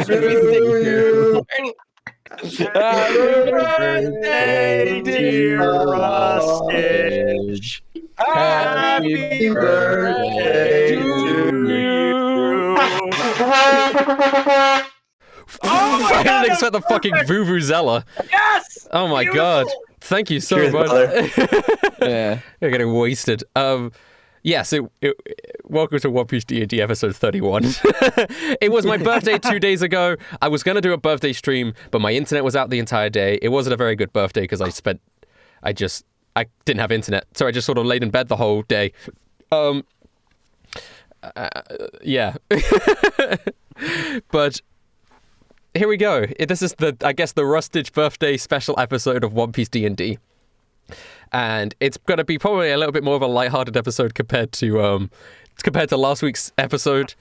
you. Happy birthday, dear Rustage. Happy birthday to you. Oh, I didn't expect the fucking Vuvuzela. Yes! Oh my Beautiful. god. Thank you so Cheers, much. Yeah. You're getting wasted. Yes, welcome to One Piece D&D episode 31. It was my birthday 2 days ago. I was going to do a birthday stream, but my internet was out the entire day. It wasn't a very good birthday because I didn't have internet. So I just sort of laid in bed the whole day. Yeah. But here we go. This is the Rustage birthday special episode of One Piece D&D. And it's going to be probably a little bit more of a lighthearted episode compared to last week's episode,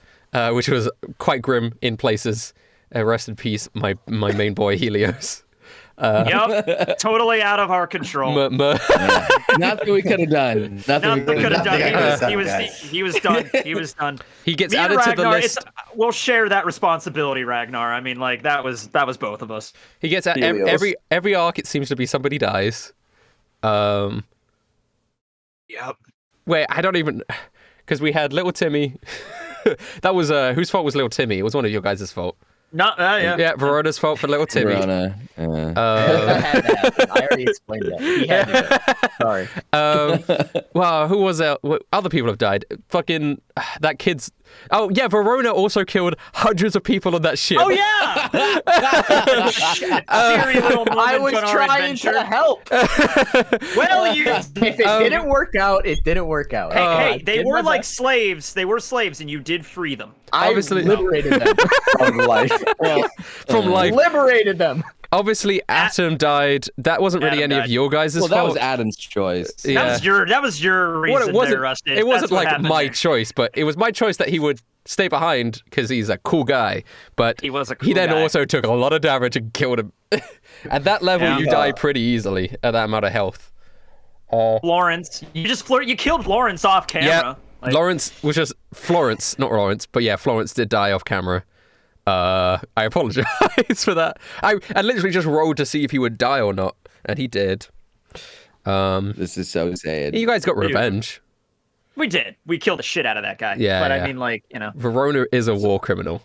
which was quite grim in places. Rest in peace, my main boy Helios. Yep, totally out of our control. Nothing we could have done. Nothing we could have done. He was done. He was done. He gets Me and added to the Ragnar, list. We'll share that responsibility, Ragnar. I mean, like that was both of us. He gets every arc. It seems to be somebody dies. Yep. Wait, I don't even, because we had Little Timmy. That was whose fault was Little Timmy? It was one of your guys' fault. Not Yeah, Verona's fault for Little Timmy. Verona. That had to happen. I already explained that. He had to. Sorry. Well, who was there? Other people have died. Fucking that kid's. Oh yeah, Verona also killed hundreds of people on that ship. Oh yeah. I was trying to help. Well, if it didn't work out, it didn't work out. Hey, they were like slaves. They were slaves, and you did free them. Obviously, I liberated them From life. from life. Liberated them. Obviously, Atom died. That wasn't really Adam any died. of your guys' fault. Well, that was Adam's choice. Yeah. That was your reason. Well, there, Rusty. it wasn't That's what like happened my there. choice, but it was my choice that he would stay behind because he's a cool guy. But He was a cool he then guy. also took a lot of damage and killed him. At that level, Yeah. you die pretty easily at that amount of health. Lawrence, you killed Lawrence off camera. Yeah, Like, Lawrence was just Florence, not Lawrence, but yeah, Florence did die off camera. I apologize for that. I literally just rolled to see if he would die or not, and he did. This is so sad. You guys got revenge. we did. We killed the shit out of that guy. Yeah, But yeah. I mean, like, you know. Verona is a war criminal.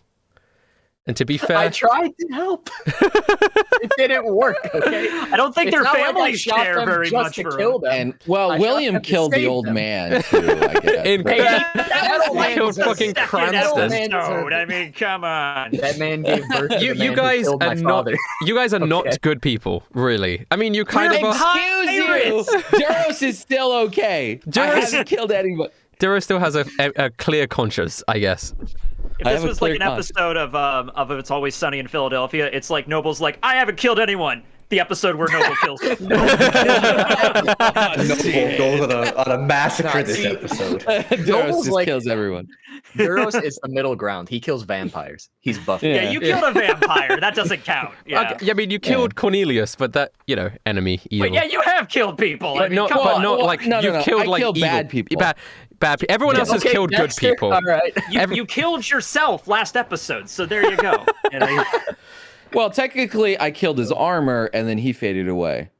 And to be fair, I tried to help. It didn't work. Okay. I don't think It's their not like I families shot care them very just much to for kill him. them. And well, I William shot them to killed the save old them. man too. I guess. in Hey, that old man killed deserves fucking it. Second Cranston. man episode. deserved it. I mean, come on. That man gave birth to the You man who guys killed are my not. father. You guys are Okay. not good people, really. I mean, you kind We're of are. Excuse you. Duros is still okay. I Duros- haven't killed anybody. Duro still has a clear conscience, I guess. If I this have a was like an clear conscience. episode of It's Always Sunny in Philadelphia, it's like Noble's like, I haven't killed anyone. The episode where Noble kills. Noble goes on a massacre this see- episode. Duros Noble's just like- kills everyone. Duros is the middle ground. He kills vampires. He's Buffy. Yeah, you killed a vampire. That doesn't count. Yeah. Okay, I mean, you killed Cornelius, but that, enemy, evil. But yeah, you have killed people. I But mean, not, come but on. not Well, like no, you've killed I like killed evil bad people. Bad people. Everyone else has Okay, killed Dexter, good people. All right. You killed yourself last episode, so there you go. You know, Well, technically, I killed his armor, and then he faded away.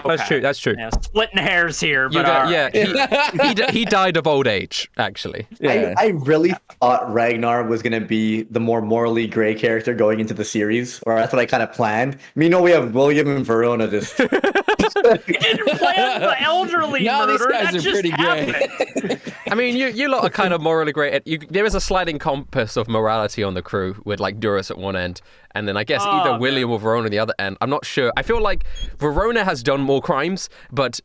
That's okay. true. That's true. Yeah, splitting hairs here, You but got, all right. yeah, he died of old age, actually. Yeah. I really thought Ragnar was going to be the more morally gray character going into the series, or that's what I kind of planned. We have William and Verona just... You didn't plan the elderly No, these murder. guys That are just pretty happened. I mean, you lot are kind of morally great. There is a sliding compass of morality on the crew with like Duros at one end, and then I guess either man. William or Verona at the other end. I'm not sure. I feel like Verona has done more crimes, but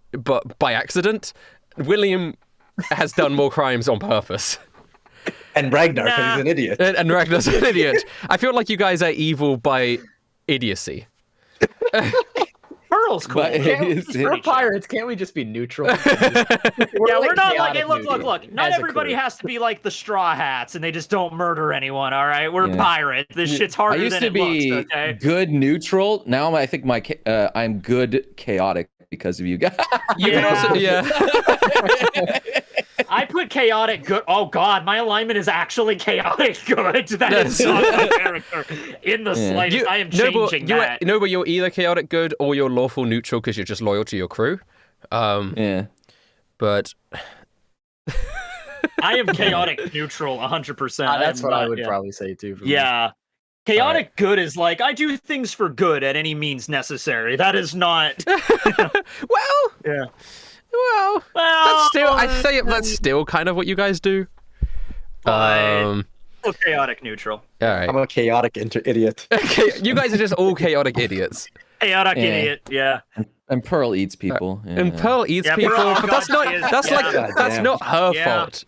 by accident. William has done more crimes on purpose. And Ragnar, because Nah. he's an idiot. And Ragnar's an idiot. I feel like you guys are evil by idiocy. Pearl's cool. But- He's We're pretty chill. pirates. Can't we just be neutral? Yeah, we're not like, hey, chaotic look. neutral Not as a everybody crew. has to be like the Straw Hats and they just don't murder anyone, all right? We're Yeah. pirates. This shit's I harder used than to it be looks, okay? good neutral. Now I think I'm good chaotic because of you guys. You can Yeah. also, yeah. I put chaotic good. Oh god, my alignment is actually chaotic good. That is not my character in the slightest. I am changing that. But you're either chaotic good or you're lawful neutral because you're just loyal to your crew. Yeah. But I am chaotic neutral 100%. That's what I would probably say too. For me. Yeah. Chaotic good is like, I do things for good at any means necessary. That is not... well, Yeah. well, that's still kind of what you guys do. Still chaotic neutral. All right. I'm a chaotic idiot. Okay, you guys are just all chaotic idiots. Chaotic idiot, yeah. And Pearl eats people. Yeah. And Pearl eats Yeah, people, Pearl- but that's not God, that's yeah. like that's not her Yeah. fault.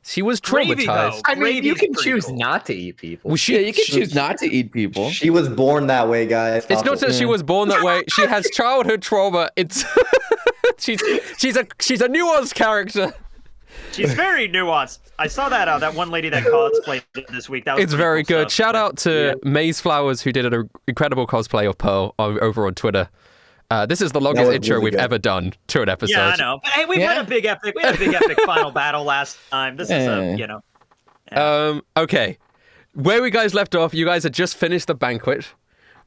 She was Gravy, though. traumatized. I mean, you Gravy's can pretty choose cool. not to eat people. Was she, Yeah, you can choose not to eat people. She was born that way, guys. It's not that she was born that way. She has childhood trauma. It's she's a nuanced character. She's very nuanced. I saw that one lady that cosplayed this week. That was It's pretty very cool good. stuff. Shout out to Maze Flowers who did an incredible cosplay of Pearl over on Twitter. This is the longest was intro really we've good. ever done to an episode. Yeah, I know. But hey, we had a big epic. We had a big epic final battle last time. This is Okay. Where we guys left off, you guys had just finished the banquet.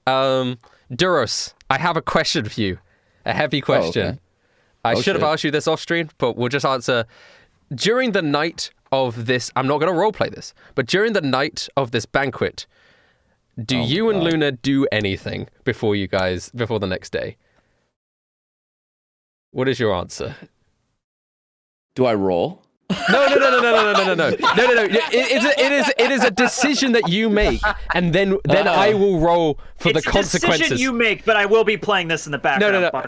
Duros, I have a question for you. A heavy question. okay. I Oh, should have shit. asked you this off stream, but we'll just answer. During the night of this, I'm not going to roleplay this, but during the night of this banquet, do you and God. Luna do anything before the next day? What is your answer? Do I roll? No. It is a decision that you make, and then I will roll for it's the a consequences. decision you make, but I will be playing this in the background. No.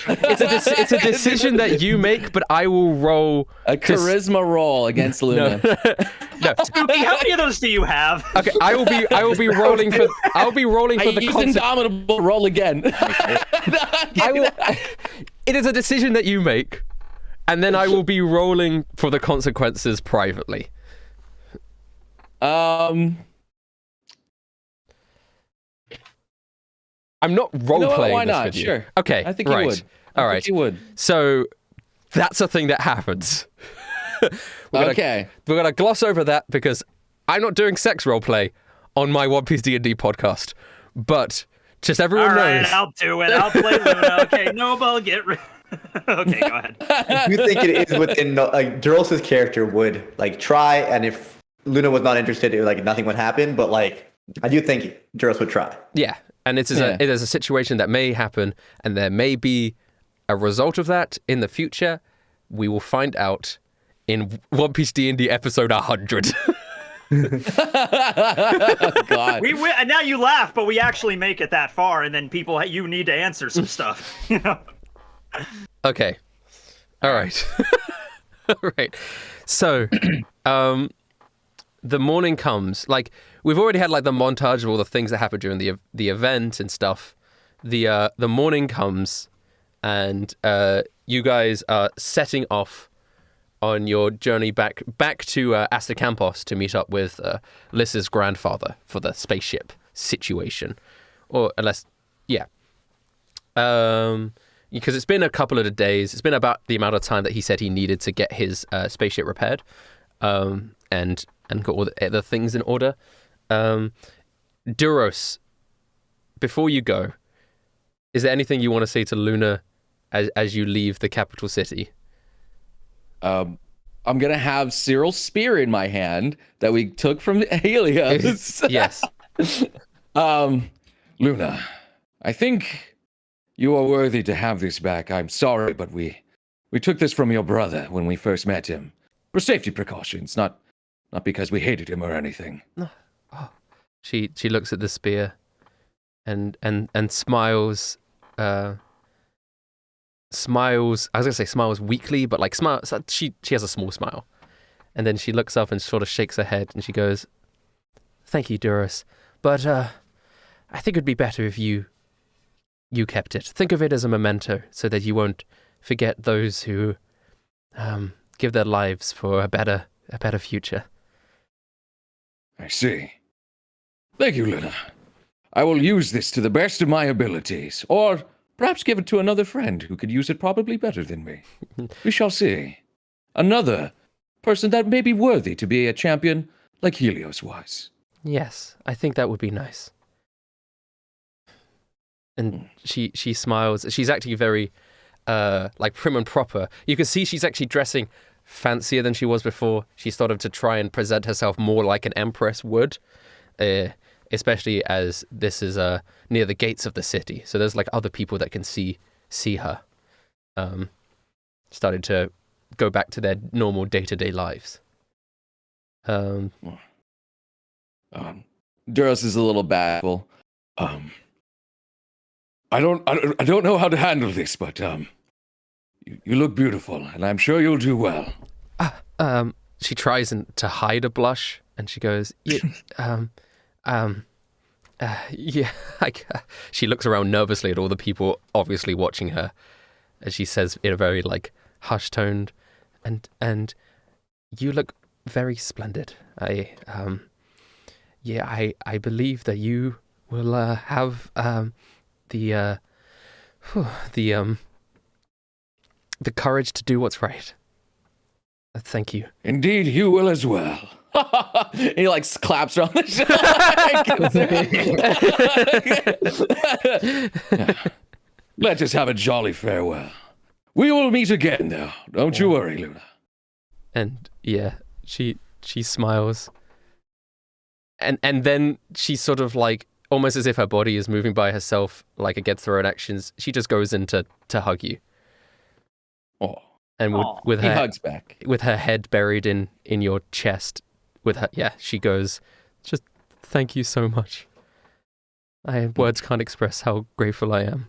It's a decision that you make, but I will roll A charisma roll against Luna. Spooky, how many of those do you have? Okay, I will be rolling for the He's consequences. indomitable. Roll again. It is a decision that you make, and then I will be rolling for the consequences privately. Um, I'm not role playing why this not? with you. Sure. Okay. I think right. you would. All I right. think you would. So that's a thing that happens. Okay. We're gonna gloss over that because I'm not doing sex roleplay on my One Piece D&D podcast. But just everyone All right, knows. I'll do it. I'll play Luna. Okay, Noble, get rid. Okay, go ahead. I do think it is within Duros's character would try, and if Luna was not interested, nothing would happen. But I do think Duros would try. Yeah, and it is a situation that may happen, and there may be a result of that in the future. We will find out in One Piece D&D episode 100. Oh, God. We and now you laugh, but we actually make it that far, and then you need to answer some stuff. You know. Okay. All right. All right. So, the morning comes. We've already had the montage of all the things that happened during the event and stuff. The morning comes, and you guys are setting off on your journey back to Asta Campos to meet up with Lys's grandfather for the spaceship situation, or unless, yeah. Because it's been a couple of days. It's been about the amount of time that he said he needed to get his spaceship repaired, and got all the things in order. Duros, before you go, is there anything you want to say to Luna as you leave the capital city? I'm gonna have Cyril's spear in my hand that we took from Helios. Yes. Luna, I think you are worthy to have this back. I'm sorry, but we took this from your brother when we first met him for safety precautions, not because we hated him or anything. Oh. She looks at the spear, and smiles. Smiles. I was gonna say smiles weakly, but she has a small smile, and then she looks up and sort of shakes her head, and she goes, "Thank you, Duros, but I think it'd be better if you kept it. Think of it as a memento, so that you won't forget those who give their lives for a better future." I see. Thank you, Luna. I will use this to the best of my abilities, or perhaps give it to another friend who could use it probably better than me. We shall see. another person that may be worthy to be a champion like Helios was. Yes, I think that would be nice. And she smiles. She's actually very like prim and proper. You can see she's actually dressing fancier than she was before. She's sort of to try and present herself more like an empress would, especially as this is near the gates of the city. So there's like other people that can see her. Started to go back to their normal day-to-day lives. Duros is a little bashful. I don't know how to handle this, but you look beautiful, and I'm sure you'll do well. She tries to hide a blush, and she goes, yeah. She looks around nervously at all the people obviously watching her, as she says in a very like hushed tone, and you look very splendid. I believe that you will have the courage to do what's right. Thank you. Indeed, you will as well. He like claps her on the shoulder. Let us have a jolly farewell. We will meet again, though. Don't you worry, Luna. And yeah, she smiles. And then she sort of like, almost as if her body is moving by herself, like against her own actions, she just goes in to hug you. Oh. And with he her hugs back. With her head buried in your chest, she goes, just thank you so much. Words can't express how grateful I am.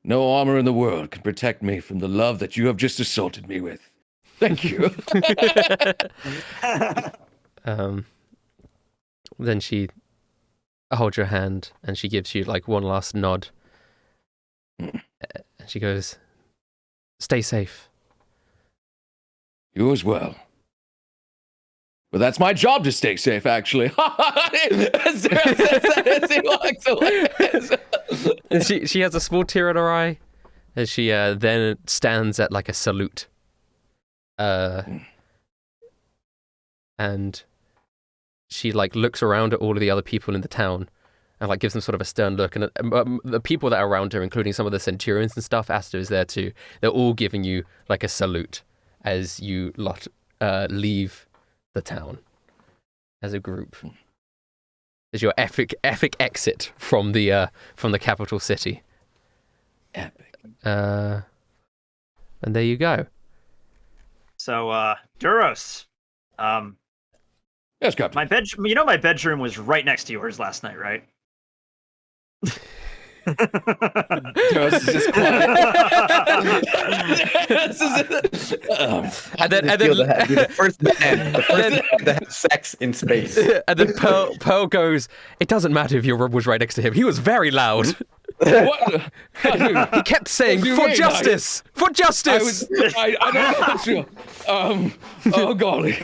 No armor in the world can protect me from the love that you have just assaulted me with. Thank you. Then she holds your hand and she gives you like one last nod. And she goes, stay safe. You as well. But that's my job to stay safe, actually. As he walks away. And she has a small tear in her eye as she then stands at like a salute. And she like looks around at all of the other people in the town and like gives them sort of a stern look. And the people that are around her, including some of the centurions and stuff, Asta is there too. They're all giving you like a salute as you lot leave the town as a group. As your epic exit from the capital city. Epic. And there you go. So, Duros, Yes, Captain. my bedroom was right next to yours last night, right? Duros is just quiet. And then the first man to have sex in space. And then Pearl goes, it doesn't matter if your room was right next to him. He was very loud. What? He kept saying, for justice! For justice! I don't know. Oh, golly.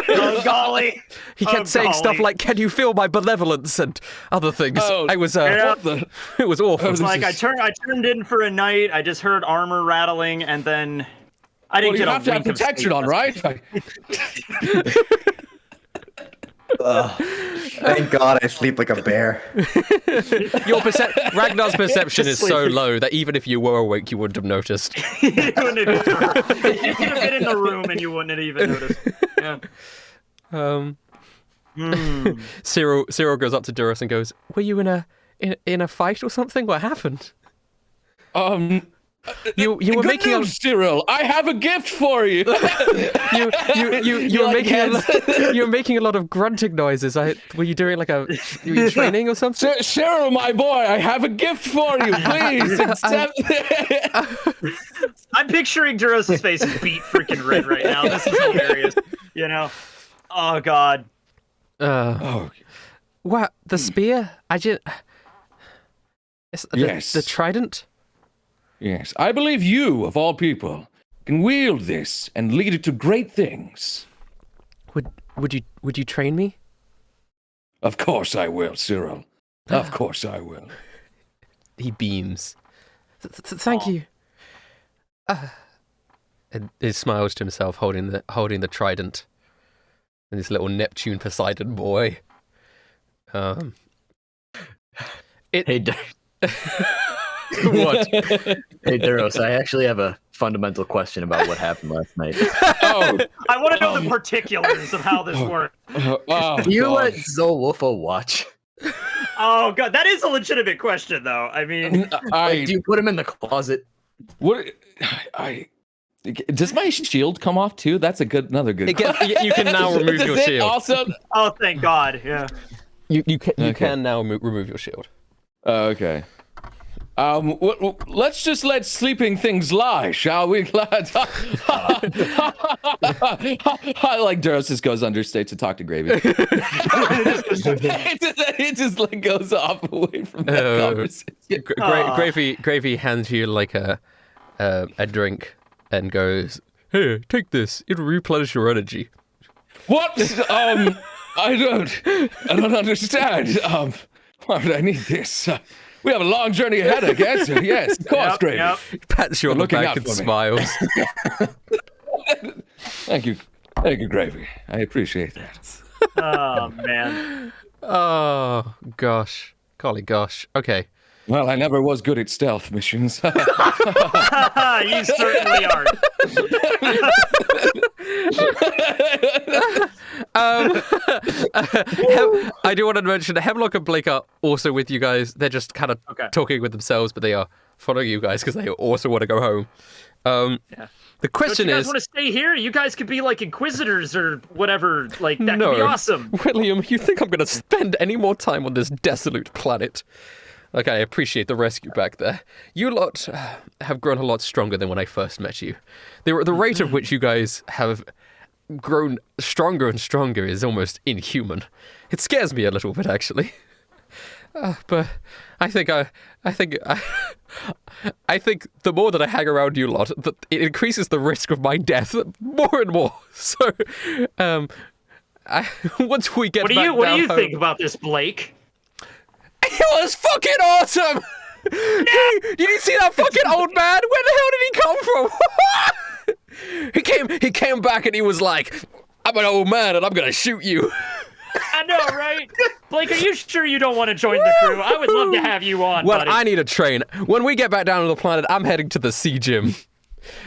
Oh, golly. He kept saying stuff like, can you feel my benevolence? And other things. It was awful. It's like I turned in for a night, I just heard armor rattling, and then I didn't get a have to have wink of protection sleep. on, right? Thank God I sleep like a bear. Ragnar's perception is so low that even if you were awake, you wouldn't have noticed. You could have been in the room and you wouldn't have even noticed. Yeah. Cyril goes up to Duros and goes, were you in a fight or something? What happened? You were making news, Cyril. I have a gift for you. you were making a lot of grunting noises. Were you doing were you training or something? Cyril, my boy, I have a gift for you. Please accept it. I'm picturing Duros' face is beat freaking red right now. This is hilarious. You know? Oh God. What? The spear? Yes. The trident? Yes, I believe you, of all people, can wield this and lead it to great things. Would you train me? Of course I will, Cyril. Of course I will. He beams. Thank you. And he smiles to himself, holding the trident, and this little Neptune Poseidon boy. Hey, What? hey, Duros, I actually have a fundamental question about what happened last night. Oh, I want to know the particulars of how this worked. Do you let Zolwolfo watch? Oh god, that is a legitimate question, though. I mean, Like, do you put him in the closet? Does my shield come off too? That's another good. You can now remove your Does it shield. Also, oh, thank God, yeah. You can now remove your shield. okay. Let's just let sleeping things lie, shall we, lads? I like Duros just goes understate to talk to Gravy. it just like goes off away from that conversation. Gravy hands you like a drink and goes, "Here, take this. It'll replenish your energy." What? I don't understand. Why would I need this? We have a long journey ahead, I guess. Yes, of course, Gravy. Yep. Pats you on the Looking back out and for me. smiles. Thank you, Gravy. I appreciate that. Oh man. Oh gosh, golly gosh. Okay. Well, I never was good at stealth missions. You certainly are. I do want to mention Hemlock and Blake are also with you guys. They're just kind of talking with themselves, but they are following you guys because they also want to go home. The question Don't you guys is, want to stay here? You guys could be like inquisitors or whatever. Like that could be awesome. William, you think I'm going to spend any more time on this desolate planet? Like, I appreciate the rescue back there. You lot have grown a lot stronger than when I first met you. The rate of which you guys have grown stronger and stronger is almost inhuman. It scares me a little bit, actually. But I think the more that I hang around you lot, it increases the risk of my death more and more. So, once we get What do back you down home, think about this, Blake? it was fucking awesome! Did you see that fucking old man? Where the hell did he come from? He came back and he was like, "I'm an old man and I'm gonna shoot you." I know, right? Blake, are you sure you don't want to join the crew? I would love to have you on, Well, buddy. I need a train. When we get back down to the planet, I'm heading to the sea gym.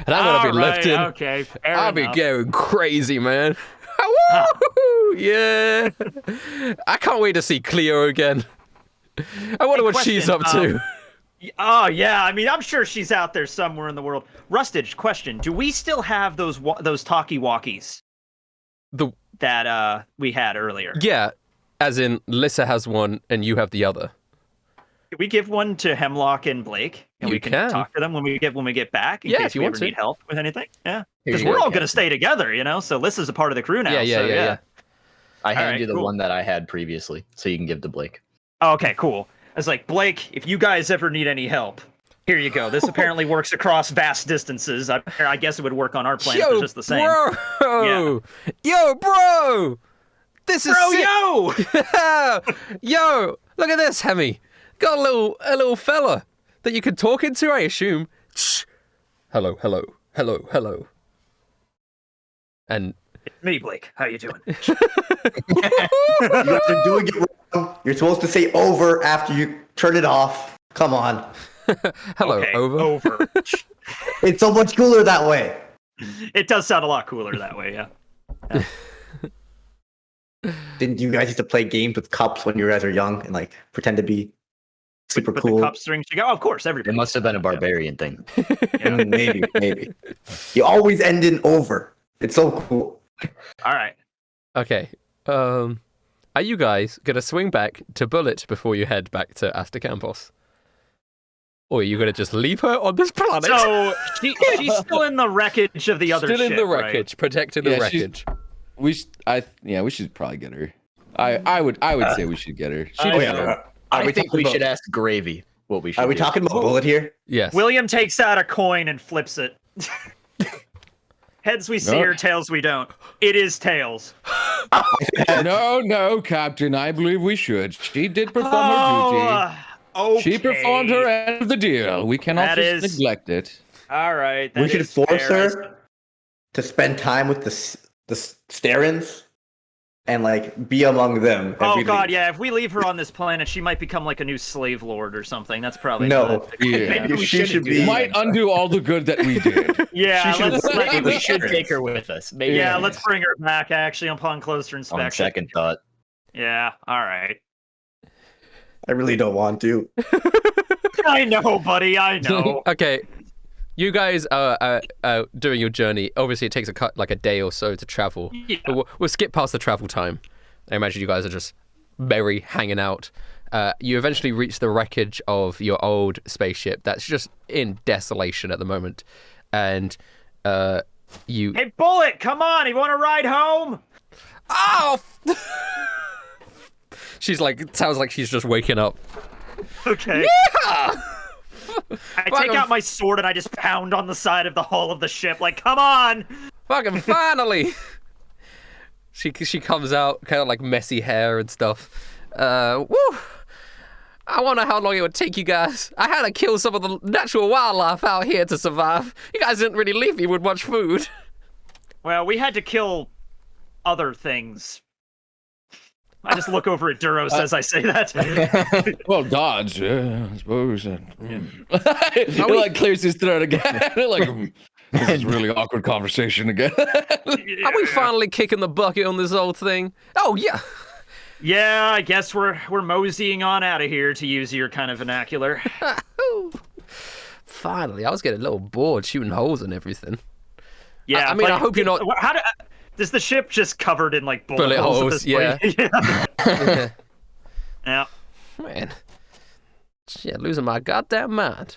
And I'm gonna be lifting. Okay, fair I'll be enough. going crazy, man. Woo! Yeah. I can't wait to see Cleo again. I wonder what she's up to. Oh yeah, I mean, I'm sure she's out there somewhere in the world. Rustage, question: do we still have those talkie-walkies that we had earlier? Yeah, as in Lissa has one and you have the other. Can we give one to Hemlock and Blake, and we can talk to them when we get back in case if you we want ever to. need help with anything? Yeah, Here because you we're go, all gonna Captain. stay together, you know. So Lissa's a part of the crew now. Yeah. I hand right, you the cool. one that I had previously, so you can give to Blake. Oh, okay, cool. I was like, Blake, if you guys ever need any help, here you go. This apparently works across vast distances. I guess it would work on our planet. It's just the same. Bro! Yo, bro! This is sick. Yo, look at this, Hemi. Got a little fella that you can talk into, I assume. Hello. And It's me, Blake. How you doing? You guys are doing it wrong. You're supposed to say over after you turn it off. Come on. hello, Okay, over. It's so much cooler that way. It does sound a lot cooler that way, yeah. Didn't you guys used to play games with cups when you guys were young and like pretend to be super Put cool? the cup strings together. Oh, of course, It everybody. must have been a barbarian thing. Maybe. You always end in over. It's so cool. All right. Okay. Are you guys gonna swing back to Bullet before you head back to Astacampos? Or are you gonna just leave her on this planet? So she's still in the wreckage of the other ship, Still in the right? wreckage, protecting the wreckage. We should probably get her. I would say we should get her. She I- deserves it. I think we should ask Gravy what we should Are we do. talking about Bullet here? Yes. William takes out a coin and flips it. Heads we see No. her, tails we don't. It is tails. No, Captain. I believe we should. She did perform her duty. Okay. She performed her end of the deal. We cannot That just is- neglect it. All right. We that should is force fair. her to spend time with the Starins and like be among them. Oh God, yeah. If we leave her on this planet, she might become like a new slave lord or something. That's probably No. Maybe we She should do be- that. Might undo all the good that we did. Yeah, Maybe we should take her with us. Maybe. Yeah, let's bring her back. Actually, upon closer On inspection. second thought. Yeah. All right. I really don't want to. I know, buddy. I know. Okay, you guys are doing your journey. Obviously, it takes like a day or so to travel. Yeah. But we'll skip past the travel time. I imagine you guys are just merry, hanging out. You eventually reach the wreckage of your old spaceship that's just in desolation at the moment. And you... Hey, Bullet, come on. You want to ride home? Oh! She's like, sounds like she's just waking up. Okay. Yeah! I take out my sword and I just pound on the side of the hull of the ship. Like, come on. Fucking finally! She comes out, kind of like messy hair and stuff. Woo! I wonder how long it would take you guys. I had to kill some of the natural wildlife out here to survive. You guys didn't really leave me with much food. Well, we had to kill other things. I just look over at Duros as I say that. Well, gods, yeah, I suppose. He like clears his throat again. Like, this is really awkward conversation again. Are we finally kicking the bucket on this old thing? Oh, yeah. Yeah, I guess we're moseying on out of here, to use your kind of vernacular. Finally, I was getting a little bored shooting holes and everything. Yeah, I mean, but I hope you're not... Is the ship just covered in like Bullet holes? holes, At this point? yeah. Yeah. Man. Shit, losing my goddamn mind.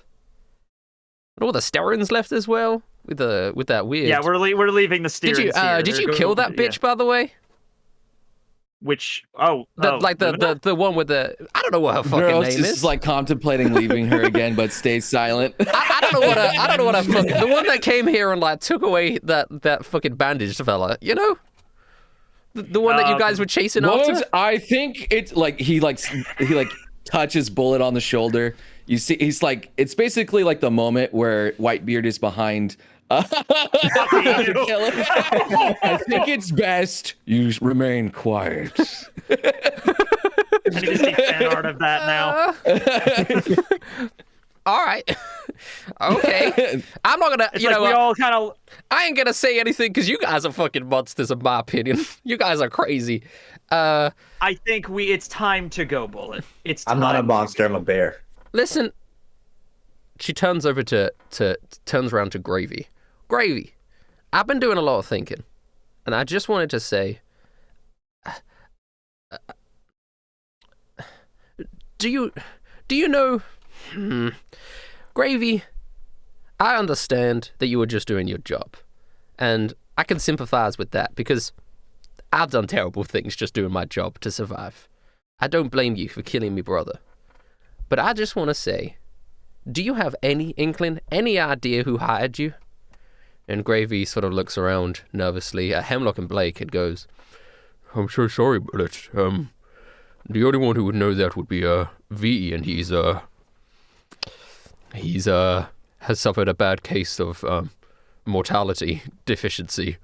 And all the Sterins left as well? With that weird... Yeah, we're leaving the steerings here. Did you kill that bitch, by the way? Which the one with the I don't know what her fucking Girl, name just is. like contemplating leaving her again, but stays silent. I don't know what I fucking the one that came here and like took away that fucking bandaged fella. You know, the one that you guys were chasing after. I think it's like he touches Bullet on the shoulder. You see, he's like, it's basically like the moment where Whitebeard is behind. I think it's best you remain quiet. I need to see fan art of that now. All right. Okay. I'm not gonna. It's you like know, we all kind of. I ain't gonna say anything because you guys are fucking monsters, in my opinion. You guys are crazy. I think it's time to go, Bullet. It's. I'm not a monster. I'm a bear. Listen. She turns over turns around to Gravy. Gravy, I've been doing a lot of thinking, and I just wanted to say, do you know, Gravy, I understand that you were just doing your job, and I can sympathize with that because I've done terrible things just doing my job to survive. I don't blame you for killing me, brother, but I just want to say, do you have any inkling, any idea who hired you? And Gravy sort of looks around nervously at Hemlock and Blake and goes, I'm so sorry, Bullet. The only one who would know that would be V, and he's has suffered a bad case of mortality deficiency.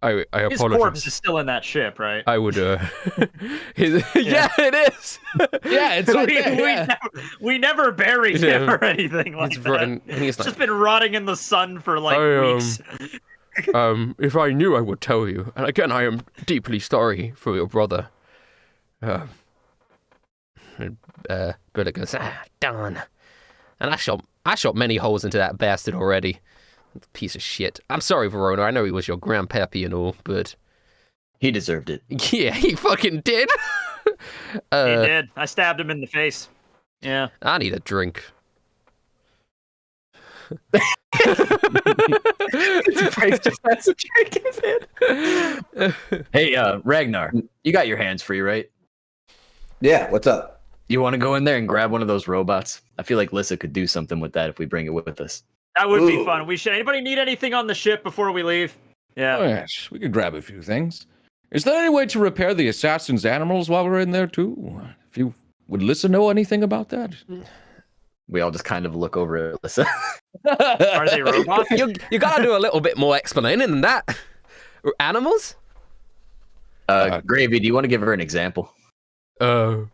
I apologize. His corpse is still in that ship, right? I would yeah, it is. Yeah, it's right there, we never buried him or anything like He's that. rotten, and he's It's like, just been rotting in the sun for like weeks. If I knew, I would tell you. And again, I am deeply sorry for your brother. Bullet goes, darn. And I shot many holes into that bastard already. Piece of shit. I'm sorry, Verona. I know he was your grandpappy and all, but he deserved it. Yeah, he fucking did. He did. I stabbed him in the face. Yeah. I need a drink. Briggs just has a drink in his hand. Hey, Ragnar, you got your hands free, right? Yeah, what's up? You want to go in there and grab one of those robots? I feel like Lissa could do something with that if we bring it with us. That would be fun. We should. Anybody need anything on the ship before we leave? Yeah. Oh, yes, we could grab a few things. Is there any way to repair the assassin's animals while we're in there too? If you would know anything about that? We all just kind of look over at Alyssa. Are they robots? You gotta do a little bit more explaining than that. Animals? Gravy, do you want to give her an example? Are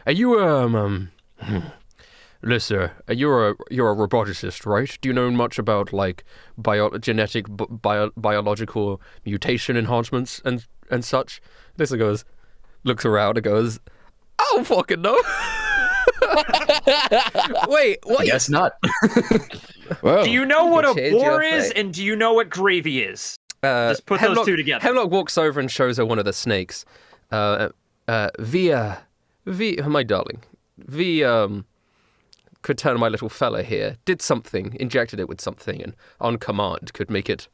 you Listen, you're a roboticist, right? Do you know much about like biological mutation enhancements and such? Lissa looks around and goes, I don't fucking know. Wait, what? Guess not. Well, Do you know what a change your boar is, fate. and do you know what gravy is? Just put those two together. Hemlock walks over and shows her one of the snakes. My darling, could turn my little fella here, did something, injected it with something, and on command could make it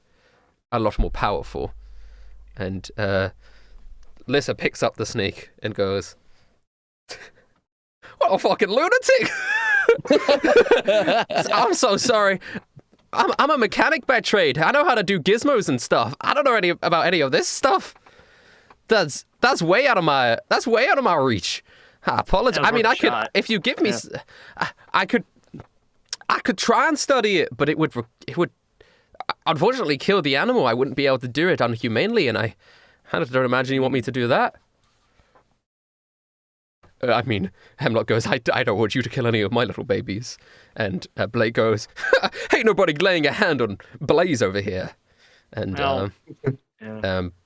a lot more powerful. And Lissa picks up the snake and goes, what a fucking lunatic! I'm so sorry. I'm a mechanic by trade. I know how to do gizmos and stuff. I don't know about any of this stuff. That's way out of my reach. I apologize. I mean, I could, if you give me, I could try and study it, but it would unfortunately kill the animal. I wouldn't be able to do it unhumanely, and I don't imagine you want me to do that. I mean, Hemlock goes, I don't want you to kill any of my little babies. And Blake goes, ain't nobody laying a hand on Blaze over here. And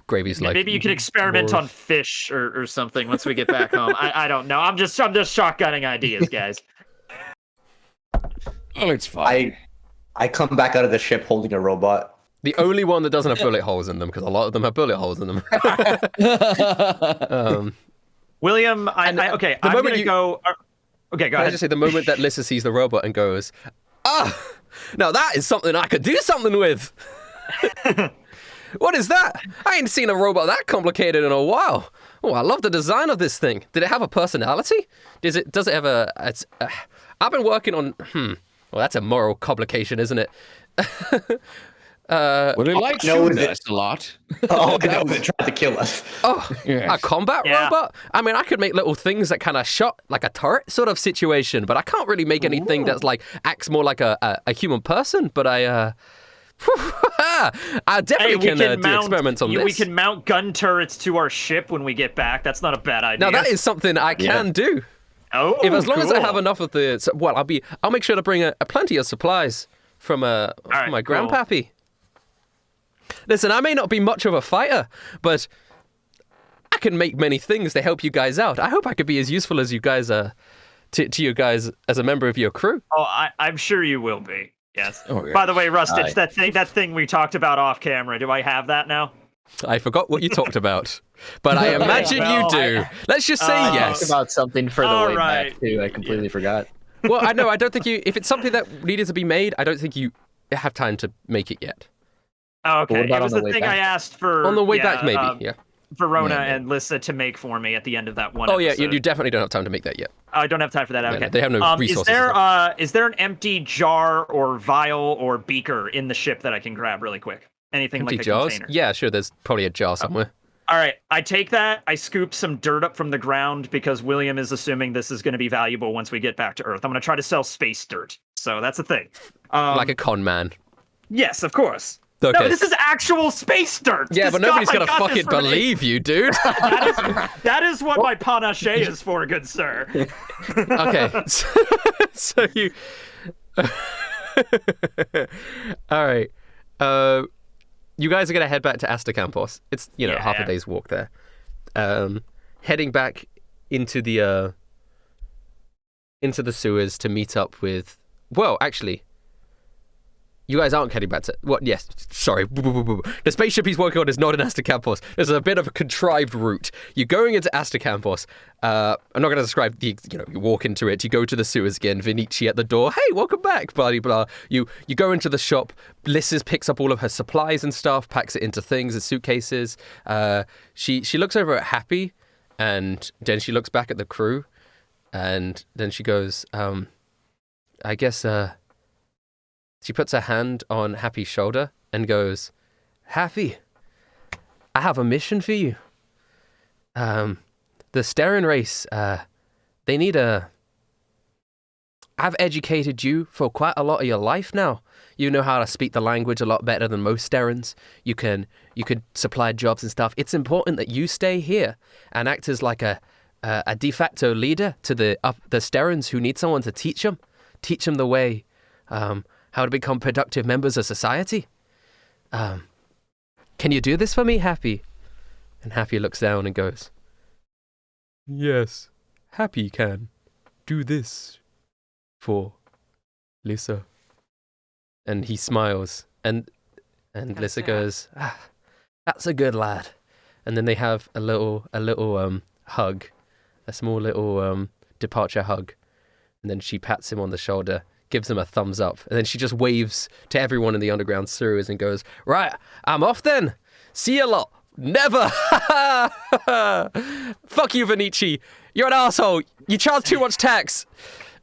Gravy's like, maybe you can experiment on fish or something once we get back home. I don't know. I'm just shotgunning ideas, guys. well, it's fine. I come back out of the ship holding a robot. the only one that doesn't have bullet holes in them, because a lot of them have bullet holes in them. William, okay, I'm going to go... Okay, go I ahead. just say the moment that Lissa sees the robot and goes, now that is something I could do something with. What is that? I ain't seen a robot that complicated in a while. Oh, I love the design of this thing. Did it have a personality? Does it have a... I've been working on... Well, that's a moral complication, isn't it? Well, it likes shooting us a lot. Oh, no, they tried to kill us. Oh, Yes. a combat robot? I mean, I could make little things that kind of shot like a turret sort of situation, but I can't really make anything that's like acts more like a human person. But I definitely can do experiments on this. We can mount gun turrets to our ship when we get back. That's not a bad idea. Now that is something I can do. Oh, as long as I cool. have enough of the, I'll make sure to bring a plenty of supplies from my grandpappy. Listen, I may not be much of a fighter, but I can make many things to help you guys out. I hope I could be as useful as you guys are to you guys as a member of your crew. Oh, I'm sure you will be. Yes. Oh, yeah. By the way, Rustich, that thing we talked about off camera, do I have that now? I forgot what you talked about, but I imagine you do. Let's just say yes. Talked about something for the All way right. back too. I completely forgot. Well, I don't think if it's something that needed to be made, I don't think you have time to make it yet. Oh, okay. What about It was on the the way thing back? I asked for. On the way back, maybe, yeah. For Rona Yeah. and Lissa to make for me at the end of that one Oh, yeah, episode. you definitely don't have time to make that yet. I don't have time for that. Okay. no, they have no resources. Is there an empty jar or vial or beaker in the ship that I can grab really quick? Anything Empty like a jars? container? Yeah, sure, there's probably a jar somewhere. All right, I take that. I scoop some dirt up from the ground because William is assuming this is going to be valuable once we get back to Earth. I'm going to try to sell space dirt. So that's a thing. Like a con man. Yes, of course. Okay. No, this is actual space dirt. Yeah, but nobody's going gonna fucking believe you, dude. That is what my panache is for, good sir. Okay, so you... All right. You guys are going to head back to Asta Campos. It's, half a day's walk there. Heading back into the sewers to meet up with... Well, actually... You guys aren't heading back to... What? Yes, sorry. The spaceship he's working on is not in Asta Campos. There's a bit of a contrived route. You're going into Asta Campos. I'm not going to describe the... you walk into it. You go to the sewers again. Vinici at the door. Hey, welcome back, blah, blah, blah. You go into the shop. Lysis picks up all of her supplies and stuff, packs it into things and suitcases. She looks over at Happy, and then she looks back at the crew, and then she goes, I guess... She puts her hand on Happy's shoulder and goes, Happy, I have a mission for you. The Starin race, they need a I've educated you for quite a lot of your life now. You know how to speak the language a lot better than most Sterans. You could supply jobs and stuff. It's important that you stay here and act as like a de facto leader to the Sterans who need someone to teach them the way how to become productive members of society. Can you do this for me, Happy? And Happy looks down and goes, yes, Happy can do this for Lisa. And he smiles, and Lisa goes, that's a good lad. And then they have a little hug, a small little departure hug. And then she pats him on the shoulder, gives him a thumbs up, and then she just waves to everyone in the underground sewers and goes, right, I'm off then. See you lot. Never. Fuck you, Vinici. You're an asshole. You charge too much tax.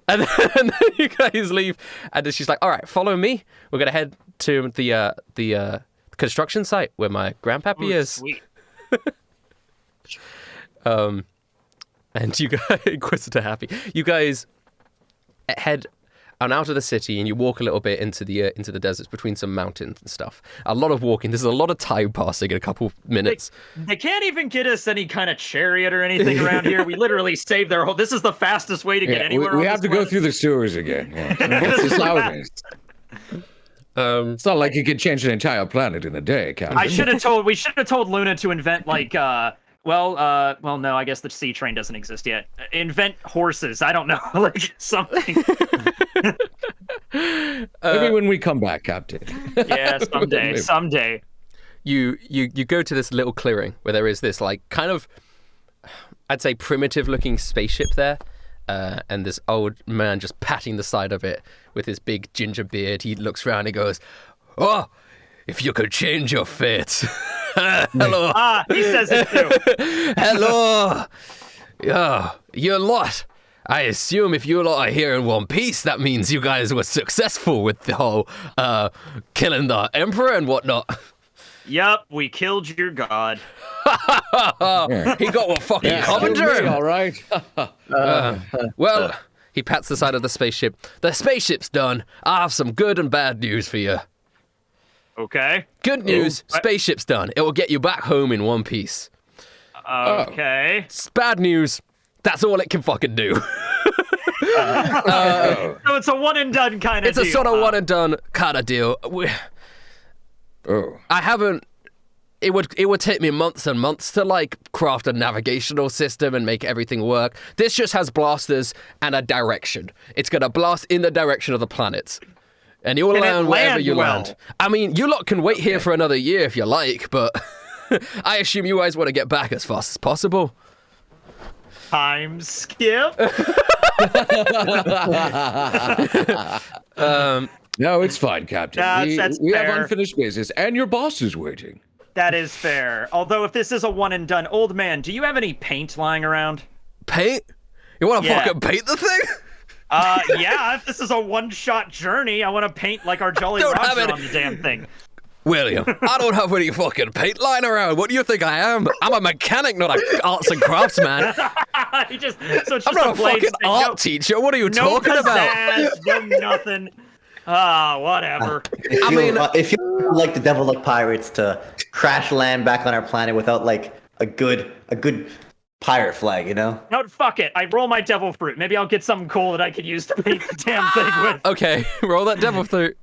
And then you guys leave, and then she's like, all right, follow me. We're going to head to the construction site where my grandpappy is. Sweet. And you guys, Inquisitor Happy, you guys head on out of the city, and you walk a little bit into the deserts between some mountains and stuff. A lot of walking. There's a lot of time passing in a couple minutes. They can't even get us any kind of chariot or anything around here. We literally saved their whole. This is the fastest way to get anywhere. We have to go through the sewers again. Yeah. That's just how it is. It's not like you could change an entire planet in a day, Captain. We should have told Luna to invent like well, no, I guess the sea train doesn't exist yet. Invent horses. I don't know, like something. Maybe when we come back, Captain. Yeah, someday. You go to this little clearing where there is this like kind of, I'd say, primitive looking spaceship there, and this old man just patting the side of it with his big ginger beard. He looks around and goes, "Oh, if you could change your fate." Hello. He says it too. Hello. Yeah, you lot. I assume if you lot are here in one piece, that means you guys were successful with the whole killing the Emperor and whatnot. Yup, we killed your god. He got what fucking commander. All right. Well, he pats the side of the spaceship. The spaceship's done. I have some good and bad news for you. Okay. Good news, spaceship's done. It will get you back home in one piece. Okay. Bad news, that's all it can fucking do. So it's a one and done kind of deal. It's a sort of one and done kind of deal. I haven't. It would take me months and months to like craft a navigational system and make everything work. This just has blasters and a direction. It's gonna blast in the direction of the planets. And you'll land wherever you land. I mean, you lot can wait here for another year if you like, but I assume you guys want to get back as fast as possible. Time skip. No, it's fine, Captain. We have unfinished business, and your boss is waiting. That is fair. Although, if this is a one and done, old man, do you have any paint lying around? Paint? You want to fucking paint the thing? Yeah, if this is a one-shot journey, I want to paint like our Jolly Roger on the damn thing. William, I don't have any fucking paint lying around. What do you think I am? I'm a mechanic, not an arts and crafts man. I'm not a fucking art teacher. What are you talking about? No nothing. Whatever. If you like the Devil Look Pirates to crash land back on our planet without like a good pirate flag, you know? No, fuck it. I roll my devil fruit. Maybe I'll get something cool that I could use to paint the damn thing with. Okay, roll that devil fruit.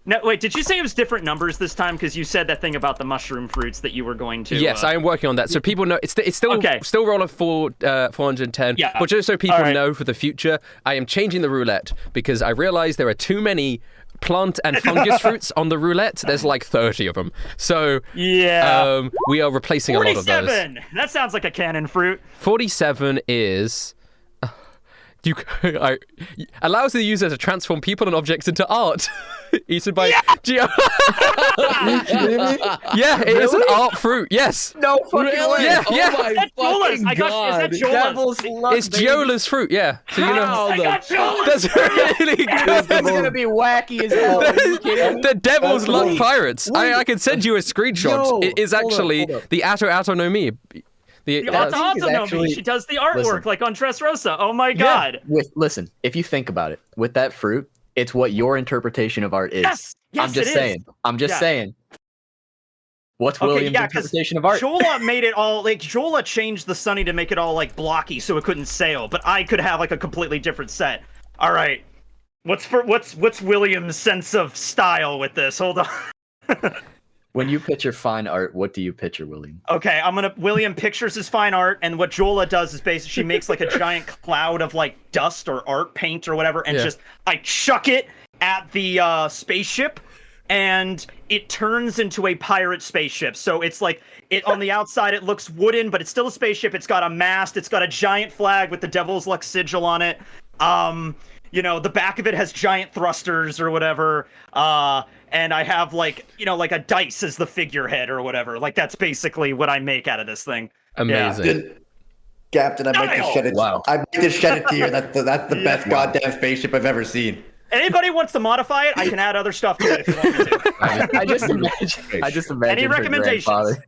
No, wait, did you say it was different numbers this time? Because you said that thing about the mushroom fruits that you were going to... Yes, I am working on that. So people know... It's still okay. Still rolling 410. Yeah. But just so people know for the future, I am changing the roulette because I realize there are too many plant and fungus fruits on the roulette. There's like 30 of them. So yeah, we are replacing 47. A lot of those. That sounds like a cannon fruit. 47 is... allows the user to transform people and objects into art. Eaten by yeah, it is an art fruit. Yes. No fucking way. Yeah, yeah. Oh my fucking God. Is that Jola's? It's Jola's fruit. Yeah. So you know. I got Jola's. That's really good. That's gonna be wacky as hell. The Devil's Luck Pirates. I can send you a screenshot. It is actually the Ato Ato no Mi. That's also actually- She does the artwork Listen. like on Dressrosa. Oh my god. Listen, if you think about it, with that fruit, it's what your interpretation of art is. Yes. I'm just it is. saying. I'm just Yeah. saying. What's Okay, William's yeah, 'cause interpretation of art? Jola made it all like Jola changed the Sunny to make it all like blocky so it couldn't sail, but I could have like a completely different set. All right. What's William's sense of style with this? Hold on. When you picture fine art, what do you picture, William? Okay, William pictures his fine art, and what Jola does is basically she makes like a giant cloud of like dust or art paint or whatever, and just I chuck it at the spaceship, and it turns into a pirate spaceship. So it's like on the outside it looks wooden, but it's still a spaceship. It's got a mast. It's got a giant flag with the Devil's Luck sigil on it. The back of it has giant thrusters or whatever. And I have like a dice as the figurehead or whatever. Like that's basically what I make out of this thing. Amazing. Good. Captain, I might just shed it. Wow. I might just shed it to you. That's the best goddamn spaceship I've ever seen. Anybody wants to modify it, I can add other stuff to it if you want me to. I just imagine. Any her recommendations? grandfather.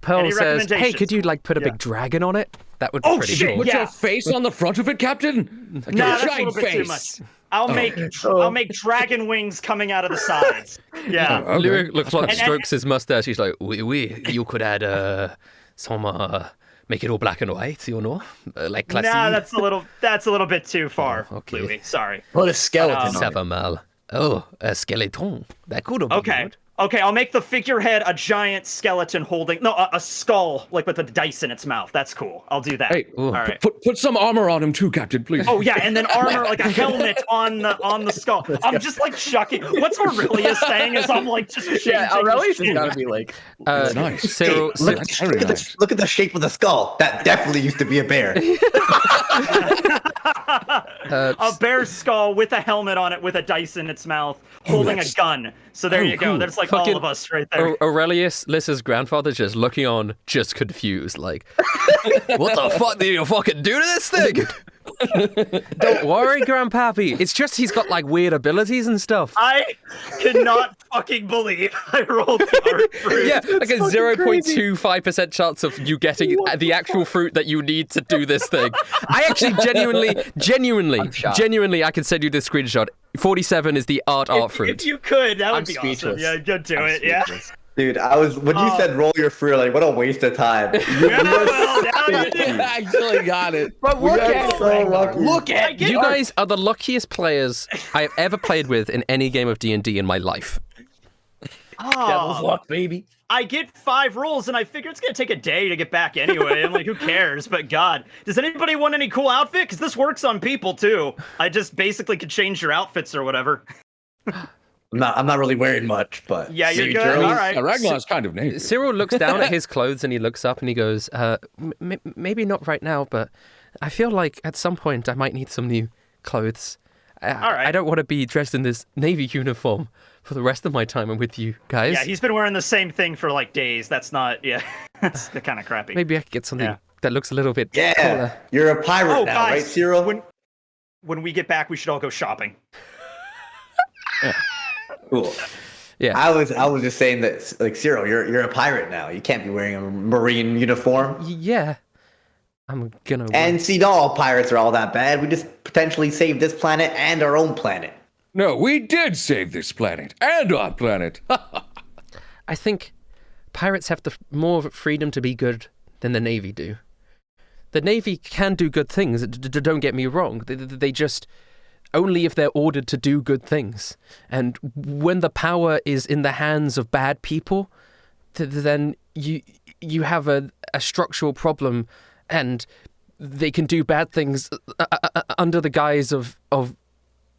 Pearl says, "Hey, recommendations? could you like put a big dragon on it? That would be pretty shit, cool." Put Yeah. your face on the front of it, Captain? Like No, a that's a giant little bit too face. much. I'll make dragon wings coming out of the sides. Yeah. Okay. Lyric looks like And- strokes his mustache. He's like, "Oui, you could add some make it all black and white, you know, like classic." Nah, that's a little bit too far. Oh, okay. Louis. Sorry. Put a skeleton on it. Savamal. Oh, a skeleton. That could have been Okay. good. Okay, I'll make the figurehead a giant skeleton holding a skull like with a dice in its mouth. That's cool. I'll do that. Hey, All right. put some armor on him too, Captain, please. Oh yeah, and then armor like a helmet on the skull. I'm just like chucking. What's Aurelia saying is I'm like just changing. Yeah, the Aurelius has shit. got to be like. That's nice. Cyril, Look, That's very look at nice. look at the shape of the skull. That definitely used to be a bear. A bear skull with a helmet on it with a dice in its mouth, holding a gun. So there you go. cool. That's like Fucking all of us right there. Aurelius, Lissa's grandfather, just looking on, just confused, like, "What the fuck did you fucking do to this thing?" Don't worry, Grandpappy. It's just he's got like weird abilities and stuff. I cannot fucking believe I rolled the art fruit. Yeah, like a 0.25% chance of you getting the actual fruit that you need to do this thing. I actually genuinely, I can send you this screenshot. 47 is the art fruit. If you could, that would I'm be speechless. awesome. Yeah, go do I'm it. Yeah. speechless. Dude, when you said roll your fruit, like what a waste of time. Yeah, well, now you did. actually got it. But We look are at so lucky. Look I at get You art. guys are the luckiest players I have ever played with in any game of D&D in my life. Devil's Oh, luck, baby. I get 5 rolls, and I figure it's gonna take a day to get back anyway. I'm like, who cares? But God, does anybody want any cool outfit? Because this works on people too. I just basically could change your outfits or whatever. I'm not really wearing much, but Yeah, you're See, good. Gerald? All right. Ragnar's kind of naked. Cyril looks down at his clothes and he looks up and he goes, maybe not right now, but I feel like at some point I might need some new clothes. All right. I don't want to be dressed in this Navy uniform for the rest of my time I'm with you guys. Yeah, he's been wearing the same thing for like days. That's not. Yeah, that's kind of crappy. Maybe I could get something Yeah. that looks a little bit yeah, cooler. you're a pirate Oh, now, guys, right, Cyril? When we get back, we should all go shopping. Cool. Yeah. I was just saying that, like, Cyril, you're a pirate now. You can't be wearing a marine uniform. Yeah. I'm gonna. And see, not all pirates are all that bad. We just potentially saved this planet and our own planet. No, we did save this planet and our planet. I think pirates have more freedom to be good than the Navy do. The Navy can do good things. Don't get me wrong. They just only if they're ordered to do good things. And when the power is in the hands of bad people, then you have a structural problem, and they can do bad things under the guise of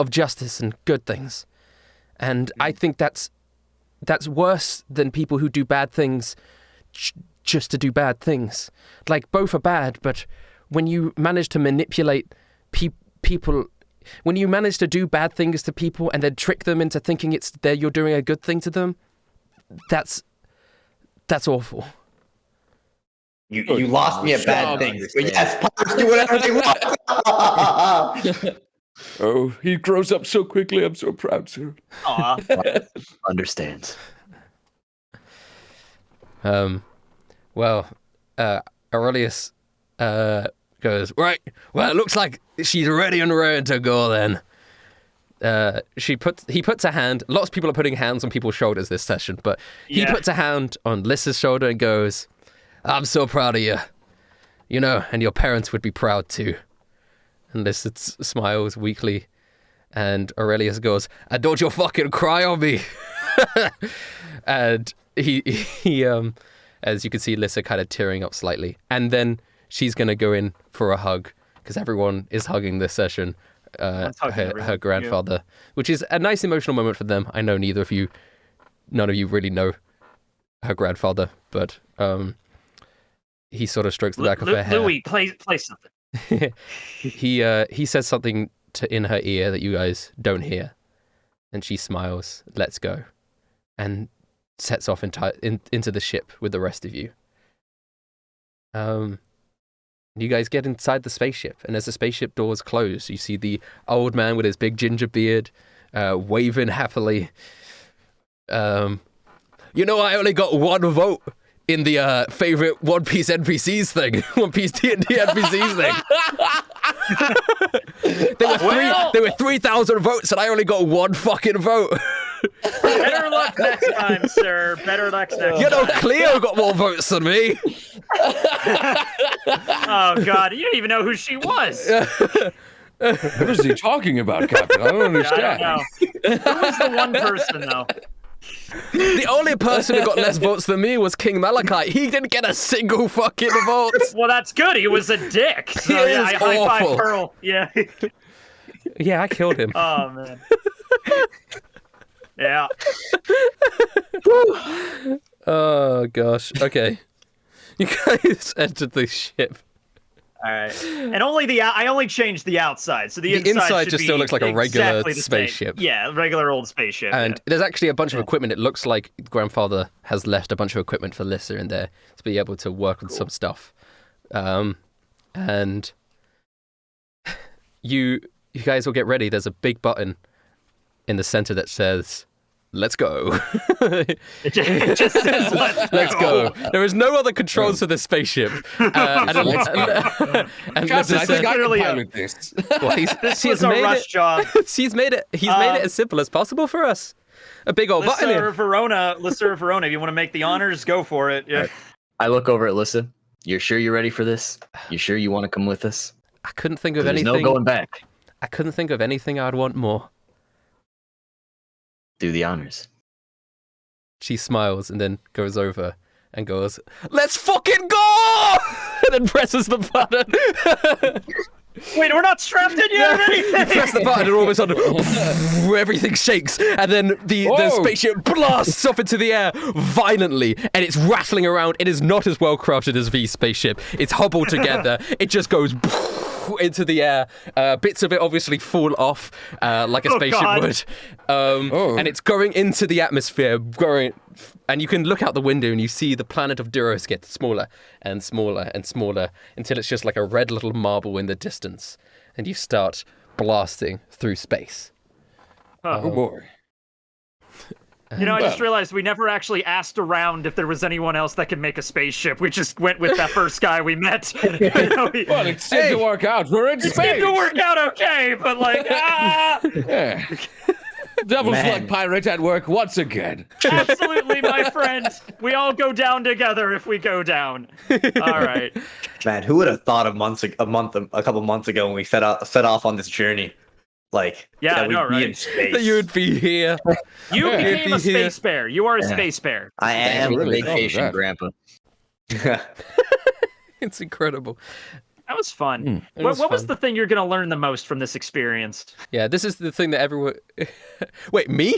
justice and good things. And I think that's worse than people who do bad things just to do bad things. Like, both are bad, but when you manage to manipulate people, when you manage to do bad things to people and then trick them into thinking you're doing a good thing to them, that's awful. You lost me at bad Strong things. But yes, pirates do whatever they want. Oh, he grows up so quickly. I'm so proud, sir. Aw. Understands. Well, Aurelius goes, right, well, it looks like she's ready and ready to go then. He puts a hand, lots of people are putting hands on people's shoulders this session, but he puts a hand on Lissa's shoulder and goes, I'm so proud of you. You know, and your parents would be proud too. And Lissa smiles weakly, and Aurelius goes, and don't you fucking cry on me. And he as you can see, Lissa kind of tearing up slightly. And then she's going to go in for a hug, because everyone is hugging this session. Her grandfather, which is a nice emotional moment for them. I know none of you really know her grandfather, but he sort of strokes the back of her hair. Louis, play something. He says something in her ear that you guys don't hear, and she smiles, lets go, and sets off into the ship with the rest of you. You guys get inside the spaceship, and as the spaceship doors close, you see the old man with his big ginger beard waving happily. You know, I only got one vote in the favorite One Piece NPCs thing. One Piece D&D NPCs thing. There were 3,000 votes, and I only got one fucking vote. Better luck next time, sir. Better luck next time. You know, Cleo got more votes than me. Oh, God. You don't even know who she was. What is he talking about, Captain? I don't understand. I don't know. Who was the one person, though? The only person who got less votes than me was King Malachite. He didn't get a single fucking vote. Well, that's good. He was a dick. So, He is I high five awful. Pearl. Yeah. Yeah, I killed him. Oh, man. Yeah. Oh, gosh. Okay. You guys entered the ship. All right. And I only changed the outside. So the inside should just be still looks like a regular exactly the same. spaceship. Yeah, regular old spaceship. And there's actually a bunch of equipment. It looks like grandfather has left a bunch of equipment for Lissa in there to be able to work on some stuff. And you guys will get ready. There's a big button in the center that says, let's go. It just says, Let's go. There is no other controls for this spaceship. And Captain, Lissa I think I can Clearly, pilot this. well, This was a rush job. He's made it as simple as possible for us. A big old button. Lissa or Verona, if you want to make the honors, go for it. Yeah. I look over at Lissa. You're sure you're ready for this? You sure you want to come with us? I couldn't think of There's anything. no going back. I couldn't think of anything I'd want more. Do the honors. She smiles and then goes over and goes, let's fucking go! And then presses the button. Wait, we're not strapped in yet or anything? You press the button and all of a sudden, everything shakes. And then the spaceship blasts off into the air violently. And it's rattling around. It is not as well crafted as V's spaceship. It's hobbled together. It just goes into the air. Bits of it obviously fall off like a spaceship would. And it's going into the atmosphere, and you can look out the window and you see the planet of Duros get smaller and smaller and smaller until it's just like a red little marble in the distance. And you start blasting through space. Oh boy. You know, I just realized we never actually asked around if there was anyone else that could make a spaceship. We just went with that first guy we met. Well, it seemed to work out. We're in It space. seemed to work out okay, but like, Yeah. Devil's Slug Pirate at work once again. absolutely, my friend. We all go down together if we go down. All right. Man, who would have thought a couple months ago when we set off on this journey? Like, Yeah, that I know, we'd be right? in space. That you would be here. You became a Be here. space bear. You are a space bear. I Thanks am. for the really thought of vacation, that. Grandpa. It's incredible. That was fun. It What was fun. the thing you're going to learn the most from this experience? Yeah, this is the thing that everyone... Wait, me?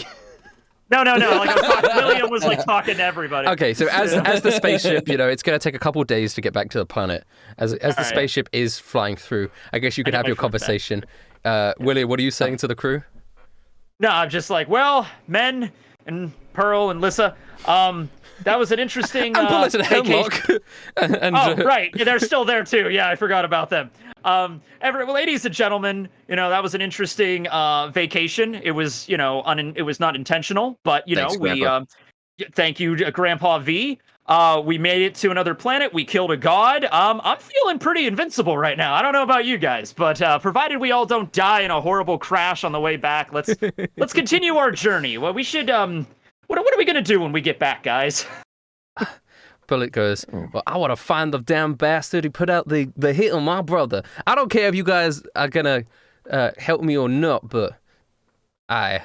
No. Like I was talking, William was like talking to everybody. Okay, so as the spaceship, it's going to take a couple of days to get back to the planet. As the right. spaceship is flying through, I guess you could get have my your foot back. conversation. Willie, what are you saying to the crew? No, I'm just like, well, Men and Pearl and Lissa, that was an interesting And Bullet and vacation. Hemlock. and Right, yeah, they're still there too. Yeah, I forgot about them. Ladies and gentlemen, that was an interesting vacation. It was, it was not intentional, but Thanks, we Grandpa. thank you, Grandpa V. We made it to another planet. We killed a god. I'm feeling pretty invincible right now. I don't know about you guys, but provided we all don't die in a horrible crash on the way back, let's continue our journey. Well, we should what are we gonna do when we get back, guys? Bullet goes, well, I want to find the damn bastard who put out the hit on my brother. I don't care if you guys are gonna help me or not, but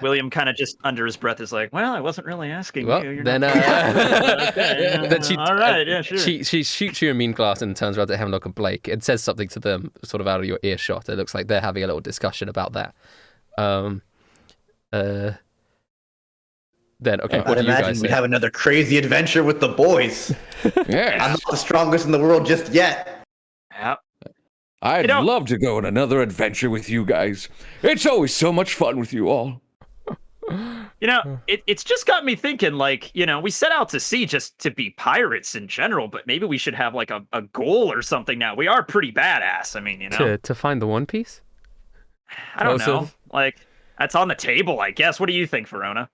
William kind of just under his breath is like, well, I wasn't really asking well, you. You're then, not... okay, then she, all right, yeah, sure. She shoots you a mean glass and turns around to Hemlock and Blake and says something to them sort of out of your earshot. It looks like they're having a little discussion about that. Then, okay, what do you guys say? We'd have another crazy adventure with the boys. Yeah. I'm not the strongest in the world just yet. Yep. I'd love to go on another adventure with you guys. It's always so much fun with you all. It's just got me thinking, like, we set out to sea just to be pirates in general, but maybe we should have like a goal or something now. We are pretty badass. I mean, To find the One Piece? I don't know. Like, that's on the table, I guess. What do you think, Verona?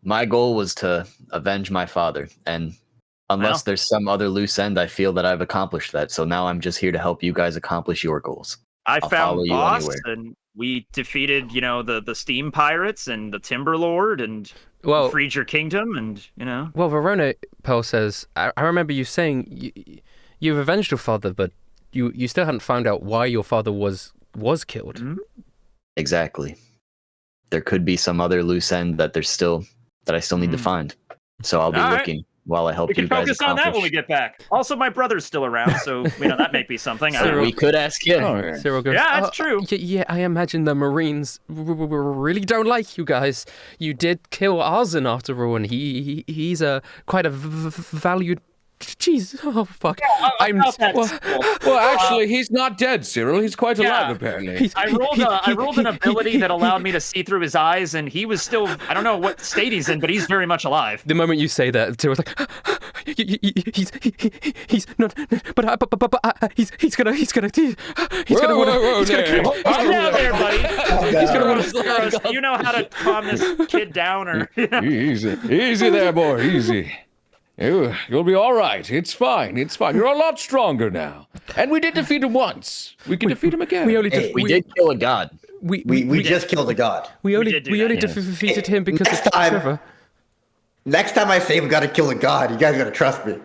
My goal was to avenge my father, and unless there's some other loose end, I feel that I've accomplished that. So now I'm just here to help you guys accomplish your goals. I found Boss, and we defeated, the Steam Pirates and the Timber Lord, and freed your kingdom, and Well, Verona, Pearl says, I remember you saying you've avenged your father, but you still hadn't found out why your father was killed. Mm-hmm. Exactly. There could be some other loose end that I still need to find. So I'll be looking while I help you guys. We can focus on that when we get back. Also, my brother's still around, so that may be something. We could ask him. Oh, Cyril goes, yeah, that's true. Yeah, I imagine the Marines really don't like you guys. You did kill Arzen after all, and he's quite a valued. Jeez, oh fuck! Well, actually, he's not dead, Cyril. He's quite alive, apparently. I rolled an ability that allowed me to see through his eyes, and he was still. I don't know what state he's in, but he's very much alive. The moment you say that, Cyril's like, he's not, but he's gonna kill. Calm down there, buddy. He's gonna want to. You know how to calm this kid down, or Easy there, boy. Easy. You'll be all right. It's fine. You're a lot stronger now. And we did defeat him once. We can defeat him again. We did kill a god. We just killed a god. We only defeated him because of Trevor. Next time I say we gotta kill a god, you guys gotta trust me.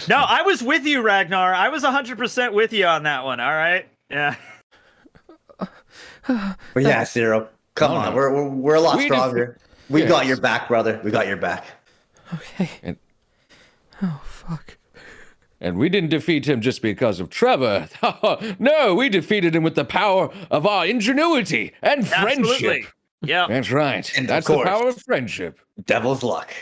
No, I was with you, Ragnar. I was 100% with you on that one. All right. Yeah. But yeah, Cyril, come on. We're a lot stronger. We got your back, brother. We got your back. Okay. Oh, fuck. And we didn't defeat him just because of Trevor. No, we defeated him with the power of our ingenuity and friendship. Absolutely. Yeah. That's right. And that's the power of friendship. Devil's luck.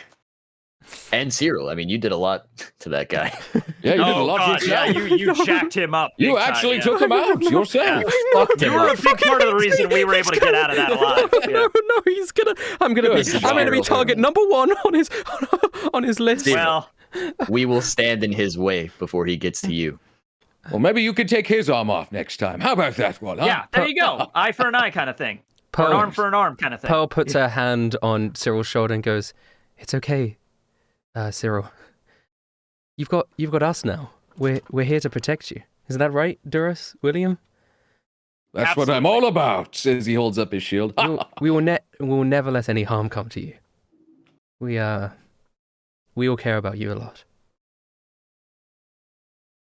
And Cyril. I mean, you did a lot to that guy. Yeah, you did a lot to yourself. Yeah, you jacked him up. You actually took him out yourself. You were a big part of the reason we were able to get out of that alive. No, I'm gonna be target number 1 on his list. Well, we will stand in his way before he gets to you. Well, maybe you could take his arm off next time. How about that one? Huh? Yeah, there you go. Eye for an eye kind of thing. Or an arm for an arm kind of thing. Pearl puts her hand on Cyril's shoulder and goes, "It's okay, Cyril. You've got us now. We're here to protect you. Isn't that right, Duras, William?" That's Absolutely. what I'm all about, says he holds up his shield. we will never let any harm come to you. We all care about you a lot.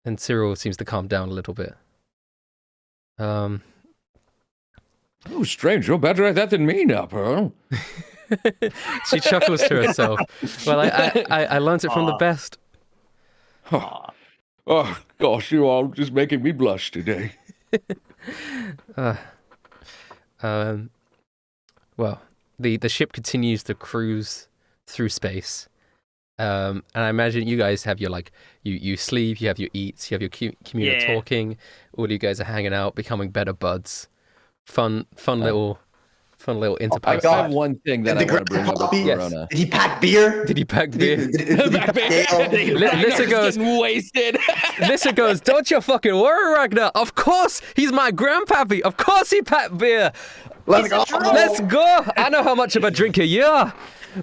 And Cyril seems to calm down a little bit. Oh, strange. You're better at that than me now, Pearl. She chuckles to herself. Well, I learned it from the best. Oh, gosh, you all just making me blush today. Well, the ship continues to cruise through space. And I imagine you guys have your, you sleep, you have your eats, you have your community talking. All you guys are hanging out, becoming better buds. Fun little interpersonal. I have one thing that I want to bring up with Verona. Did he pack beer? Did he pack beer? Did he pack ale? Lissa goes, wasted. Lissa goes, "Don't you fucking worry, Ragnar. Of course, he's my grandpappy. Of course he packed beer. Let's go. Let's go! I know how much of a drinker you are,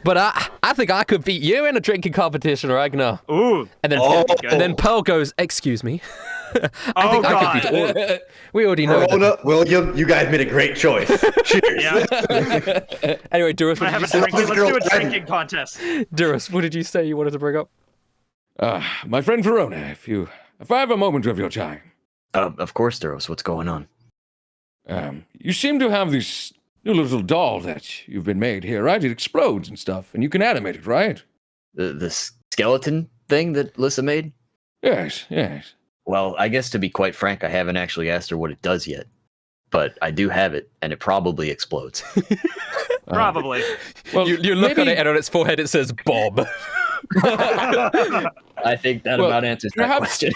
but I think I could beat you in a drinking competition, Ragnar. Ooh. And then Pearl goes, excuse me. I think I could beat all. We already know. Verona, William, you guys made a great choice. Cheers. Yeah. Anyway, Duras, what did you say? Let's do a drinking contest. Duras, what did you say you wanted to bring up? My friend Verona, if I have a moment of your time. Of course, Duros. What's going on? You seem to have this new little doll that you've been made here, right? It explodes and stuff, and you can animate it, right? The skeleton thing that Lissa made? Yes. Well, I guess to be quite frank, I haven't actually asked her what it does yet. But I do have it, and it probably explodes. Probably. Well, You look at it, and on its forehead it says Bob. I think that about answers that question.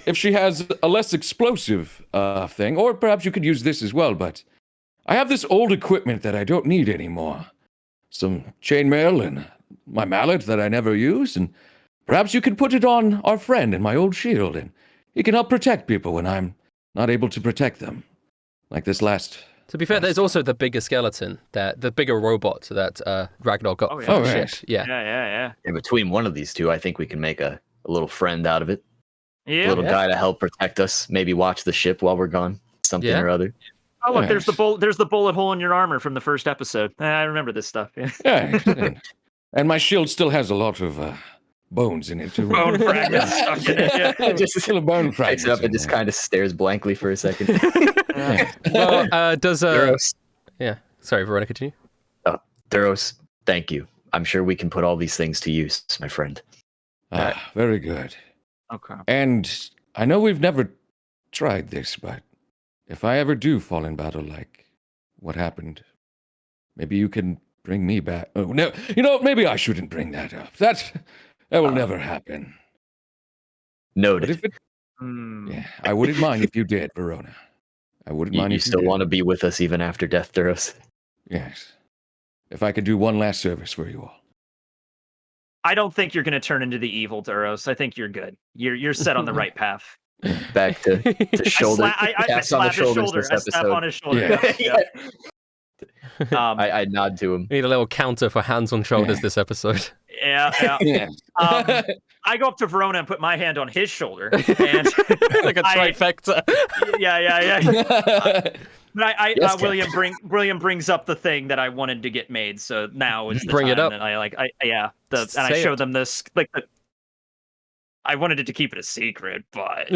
If she has a less explosive thing, or perhaps you could use this as well, but I have this old equipment that I don't need anymore. Some chainmail and my mallet that I never use, and perhaps you could put it on our friend and my old shield, and he can help protect people when I'm not able to protect them. Like this last... To be fair, there's also the bigger skeleton, the bigger robot that Ragnar got Oh, yeah. from Oh, the right. ship. Yeah. Yeah. In between one of these two, I think we can make a little friend out of it. Yeah. A little guy to help protect us. Maybe watch the ship while we're gone. Something Yeah. or other. Oh, look, there's Yes. there's the bullet hole in your armor from the first episode. I remember this stuff. Yeah. Yeah, and my shield still has a lot of bones in it, too. Bone fragments stuck in it. Yeah. Just Still a bone fragments picks it up in and just there. kind of stares blankly for a second. Well, does Duros, yeah? Sorry, Veronica, continue. Duros, thank you. I'm sure we can put all these things to use, my friend. Very good. Okay. And I know we've never tried this, but if I ever do fall in battle like what happened, maybe you can bring me back. Oh, no, maybe I shouldn't bring that up. That will never happen. But Noted. if it, Hmm. yeah, I wouldn't mind if you did, Verona. I wouldn't You, mind you if you still did. want to be with us even after death, Duros? Yes. If I could do one last service for you all. I don't think you're going to turn into the evil Duros. I think you're good. You're set on the right path. Back to shoulder. I taps on the slap his shoulders shoulder. this I slap episode. on his shoulder. Yeah. Yeah. I nod to him. We need a little counter for hands on shoulders Yeah. this episode. Yeah. Yes. I go up to Verona and put my hand on his shoulder, and Like a I- trifecta. yeah. But Yes, William brings up the thing that I wanted to get made, so now is the Bring it time up. that and I Say show it. them this I wanted it to keep it a secret, but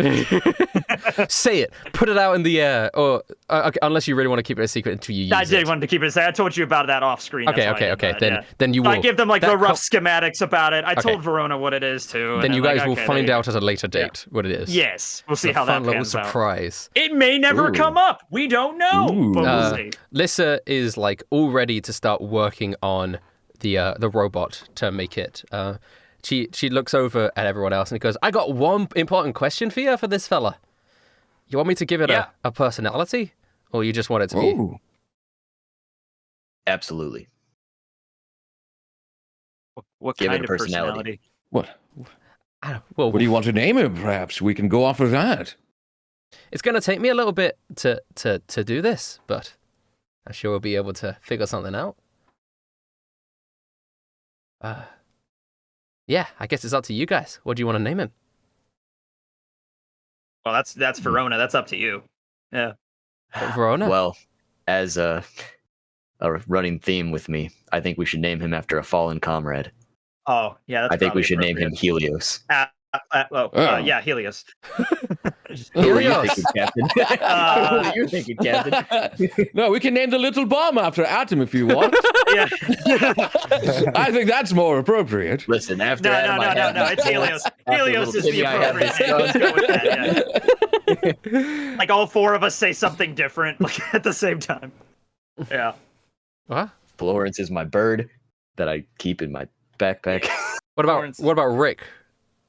Say it. Put it out in the air. Or okay, unless you really want to keep it a secret until you use I it. did want to keep it a secret. I told you about that off screen. Okay. That's why I did that, Then yeah. then you So will. I give them like that the rough co- schematics about it. I Okay. told Verona what it is too. and Then you I'm like, guys will okay, find there you out at a later date what it is. Yes, we'll see It's a how fun that little pans out. surprise. It may never Ooh. come up. We don't know, Ooh. but we'll see. Lissa is like all ready to start working on the robot to make it. She looks over at everyone else and goes, "I got one important question for you for this fella. You want me to give it Yeah. a personality, or you just want it to be?" Ooh. Absolutely. What Give it kind a of personality. What Well, do you want to name him? Perhaps we can go off of that. it's going to take me a little bit to do this, but I'm sure we'll be able to figure something out. Yeah, I guess it's up to you guys. What do you want to name him? Well, that's Verona. That's up to you. Yeah. Verona? Well, as a running theme with me, I think we should name him after a fallen comrade. Oh, yeah. That's I think we probably should name him appropriate. Helios. Yeah, Helios. Who are you Helios. thinking, Captain? What are you thinking, Captain? No, we can name the little bomb after Atom if you want. Yeah. I think that's more appropriate. Listen, after No, Adam, I have no. It's Helios. after Helios little is the Timmy, I have appropriate this name. Let's go with that. gun. Yeah. Like all four of us say something different like at the same time. Yeah. What? Florence is my bird that I keep in my backpack. What about Lawrence. Rick?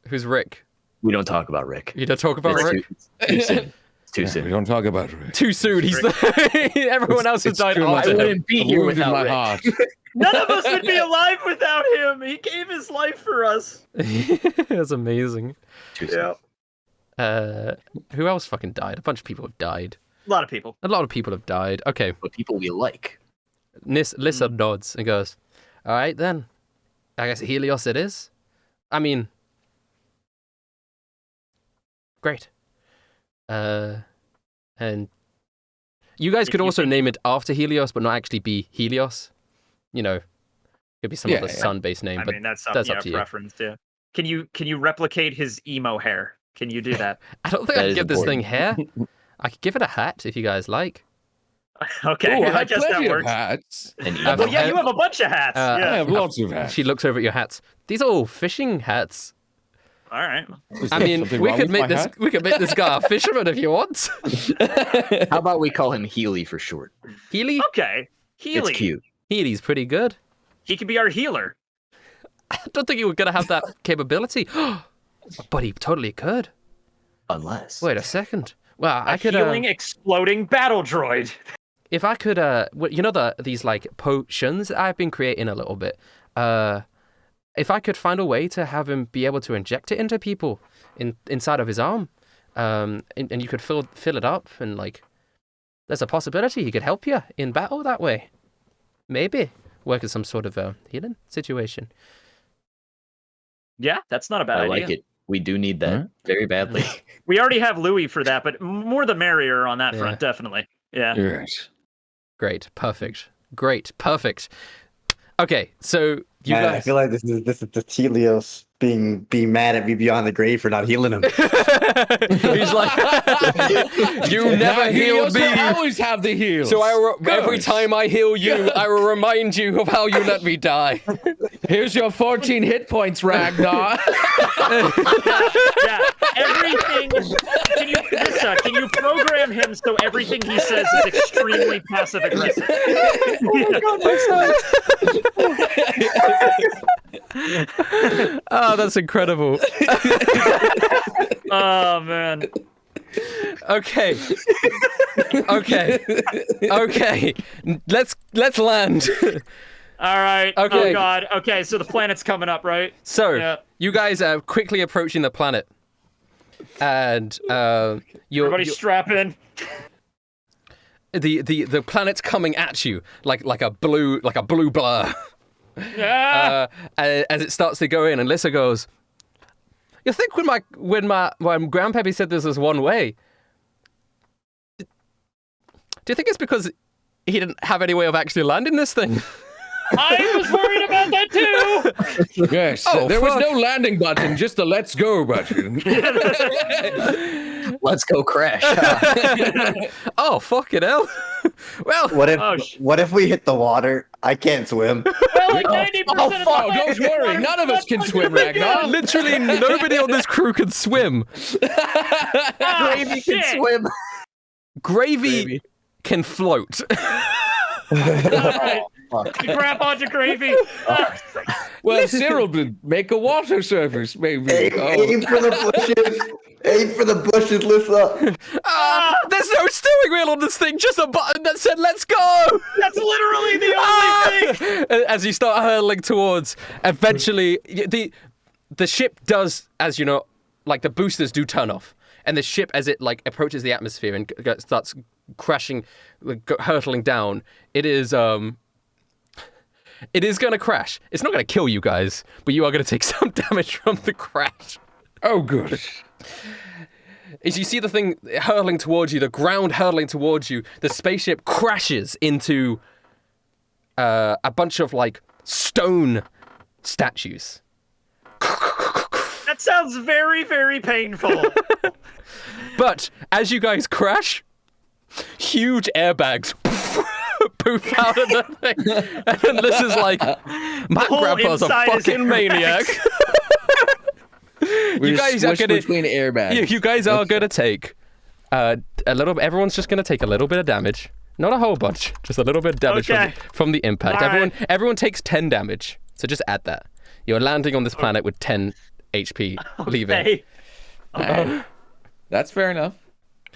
Who's Rick? We don't talk about Rick. You don't talk about It's Rick? too soon. It's too We soon. don't talk about Rick. Too soon. He's everyone else has It's died too much. after I him. wouldn't be A here wound in without my Rick. heart. None of us would be alive without him. He gave his life for us. That's amazing. Too soon. Yeah. Who else fucking died? A bunch of people have died. A lot of people. A lot of people have died. Okay. But people we like. Lissa nods and goes, all right, then. I guess Helios it is. I mean, great. And you guys could also name it after Helios, but not actually be Helios. You know, could be some other sun-based name. I but mean, that's up to you. preference. Yeah. Can you replicate his emo hair? Can you do that? I don't think I can give this thing hair. I could give it a hat if you guys like. Okay, Ooh, I guess that works. Hats. Well, yeah, you have a bunch of hats. I have lots of hats. She looks over at your hats. These are all fishing hats. All right. I mean, we could make this guy a fisherman if you want. How about we call him Healy for short? Healy? Okay. Healy. It's cute. Healy's pretty good. He could be our healer. I don't think you were going to have that capability. But he totally could. Unless. Wait a second. Well, I could healing exploding battle droid. If I could, you know these like potions I've been creating a little bit. If I could find a way to have him be able to inject it into people inside of his arm, and you could fill it up, and like, there's a possibility he could help you in battle that way. Maybe work as some sort of healing situation. Yeah, that's not a bad idea. I like it. We do need that very badly. We already have Louis for that, but more the merrier on that front, definitely. Yeah. Yes. Great. Perfect. Okay, so you Man, guys... I feel like this is the Helios being mad at me beyond the grave for not healing him. He's like, you never healed me. You always have the heals. So every time I heal you, I will remind you of how you let me die. Here's your 14 hit points, Ragnar. Yeah. Everything. Can you program him so everything he says is extremely passive aggressive? Oh, that's incredible. Oh man. Okay. Let's land. All right. Okay. Oh god. Okay, so the planet's coming up, right? So you guys are quickly approaching the planet, and everybody strap in. The planet's coming at you like a blue blur. Yeah. As it starts to go in, and Lissa goes, "You think when Grandpappy said this was one way? Do you think it's because he didn't have any way of actually landing this thing?" I was worried about that too. Yes. There was no landing button, just a let's go button. Let's go crash. Oh, fucking hell. Well, what if we hit the water? I can't swim. Well, like 90% of the Don't worry, none of us can swim, Ragnar. literally nobody on this crew can swim. Gravy can swim. Gravy can float. Grab onto Gravy. Well, Cyril would make a water surface, maybe. Aim for the bushes. Aim for the bushes, Lissa. There's no steering wheel on this thing, just a button that said, let's go! That's literally the only thing! As you start hurtling towards, eventually, the ship does, as you know, like the boosters do turn off. And the ship, as it like approaches the atmosphere and starts crashing, hurtling down, it is going to crash. It's not going to kill you guys, but you are going to take some damage from the crash. Oh, good. As you see the thing hurtling towards you, the ground hurtling towards you, the spaceship crashes into a bunch of like stone statues. That sounds very, very painful. But as you guys crash, huge airbags poof out of the thing. And then this is like, my grandpa's a fucking maniac. You guys are gonna between airbags. You guys are gonna take a little. Everyone's just gonna take a little bit of damage, not a whole bunch, just a little bit of damage from the impact. All everyone takes 10 damage. So just add that. You're landing on this planet with 10 HP. Leaving. That's fair enough.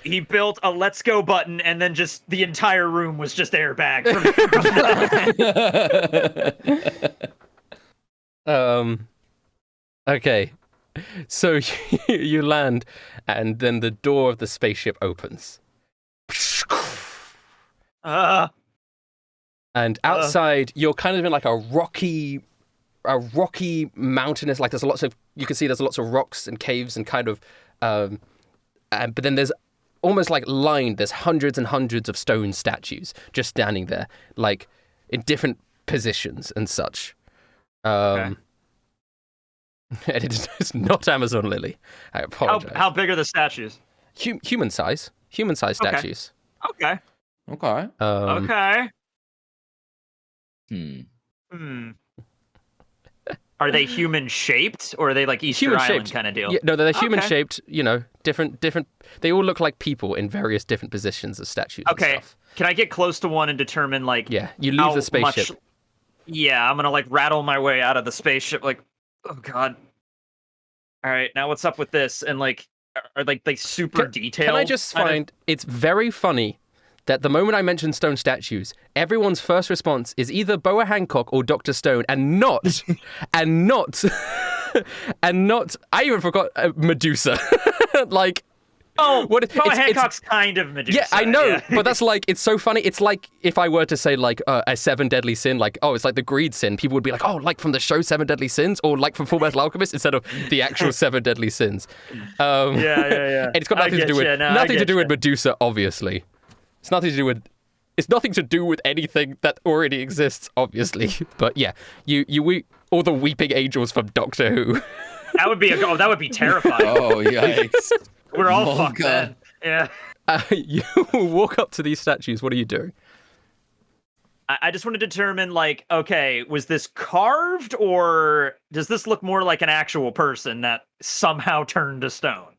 He built a let's go button, and then just the entire room was just airbag. Okay. So you land, and then the door of the spaceship opens. And outside, you're kind of in like a rocky mountainous, like you can see there's lots of rocks and caves and kind of, but then there's almost like lined, there's hundreds and hundreds of stone statues just standing there, like in different positions and such. And it's not Amazon Lily. I apologize. How big are the statues? Human size statues. Okay. Okay. Are they human shaped, or are they like Easter Island kind of deal? Yeah, no, they're human shaped. You know, different. They all look like people in various different positions as statues. Okay. And stuff. Can I get close to one and determine like? Yeah, you leave the spaceship. Yeah, I'm gonna like rattle my way out of the spaceship. Like, oh god. All right, now what's up with this? And like, are like they super detailed? Can I just find it's very funny that the moment I mention stone statues, everyone's first response is either Boa Hancock or Dr. Stone, and not, I even forgot Medusa. Like, Boa Hancock's kind of Medusa. Yeah, I know, but that's like, it's so funny. It's like if I were to say like a 7 deadly sin, like, oh, it's like the greed sin. People would be like, oh, like from the show 7 Deadly Sins, or like from Fullmetal Alchemist, instead of the actual 7 Deadly Sins. Yeah. And it's got nothing to do with Medusa, obviously. It's nothing to do with anything that already exists, obviously. But yeah, you all the weeping angels from Doctor Who. That would be terrifying. Oh yikes! We're all fucked then. Yeah. You walk up to these statues. What are you doing? I just want to determine, like, okay, was this carved, or does this look more like an actual person that somehow turned to stone?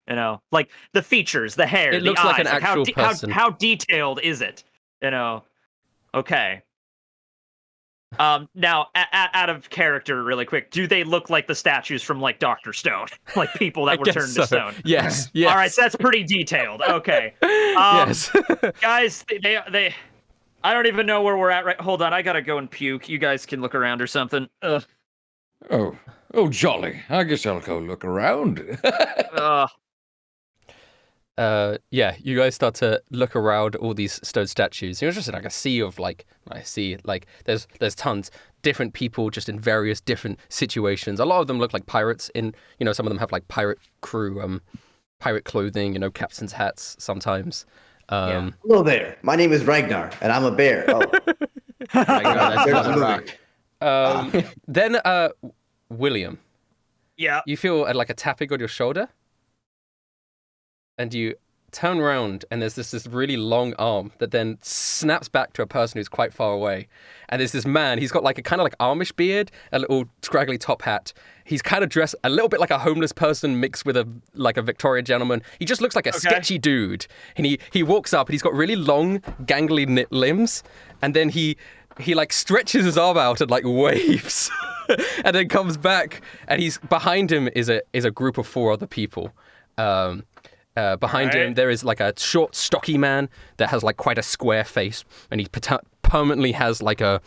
You know, like the features, the hair, it looks the like eyes, an actual person. How detailed is it? You know, okay. Now, out of character, really quick, do they look like the statues from like Dr. Stone, like people that were turned to stone? Yes. All right, so that's pretty detailed. Okay. Yes. Guys, they. I don't even know where we're at. Right, hold on, I gotta go and puke. You guys can look around or something. Oh, jolly. I guess I'll go look around. Yeah, you guys start to look around all these stone statues. You're just in like a sea of there's tons different people just in various different situations. A lot of them look like pirates. Some of them have like pirate crew, pirate clothing. Captain's hats sometimes. Hello there. My name is Ragnar, and I'm a bear. Oh. Ragnar, that's Then William. Yeah. You feel like a tapping on your shoulder. And you turn around, and there's this really long arm that then snaps back to a person who's quite far away. And there's this man. He's got like a kind of like Amish beard, a little scraggly top hat. He's kind of dressed a little bit like a homeless person mixed with a Victorian gentleman. He just looks like a sketchy dude. And he walks up, and he's got really long, gangly knit limbs. And then he like stretches his arm out and like waves, and then comes back. And behind him is a group of 4 other people. Behind him, there is like a short, stocky man that has like quite a square face, and he permanently has like a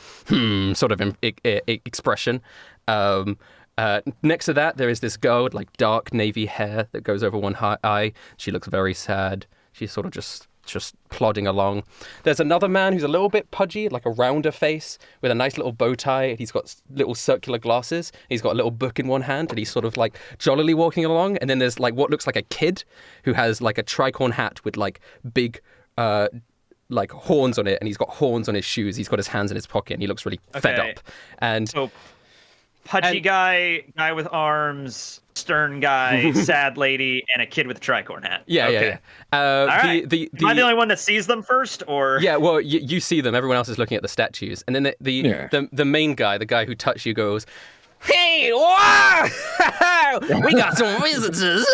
sort of expression. Next to that, there is this girl with like dark navy hair that goes over one eye. She looks very sad. She's sort of just plodding along. There's another man who's a little bit pudgy, like a rounder face with a nice little bow tie. He's got little circular glasses. He's got a little book in one hand, and he's sort of like jollily walking along. And then there's like what looks like a kid who has like a tricorn hat with like big like horns on it, and he's got horns on his shoes. He's got his hands in his pocket, and he looks really fed up. And so pudgy guy with arms, stern guy, sad lady, and a kid with a tricorn hat. Yeah. All right. Am I the only one that sees them first, or? Yeah, well, you see them. Everyone else is looking at the statues, and then the main guy, the guy who touched you, goes, "Hey, wow! We got some visitors.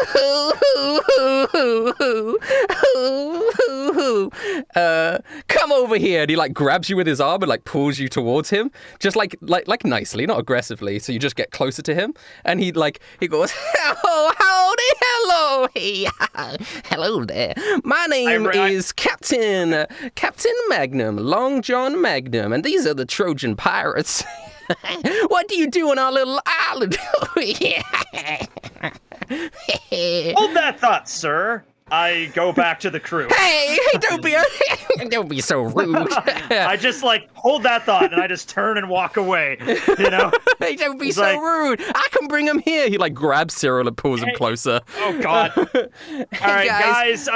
Come over here." And he like grabs you with his arm and like pulls you towards him, just like nicely, not aggressively. So you just get closer to him, and he goes, "Oh, howdy, hello, hey, hello there. My name is Captain Magnum, Long John Magnum, and these are the Trojan pirates." What do you do on our little island? Hold that thought, sir. I go back to the crew. Hey, don't be so rude. I just like hold that thought and I just turn and walk away. You know? Hey, don't be He's so like- rude. I can bring him here. He like grabs Cyril and pulls him closer. Oh God! All right, guys.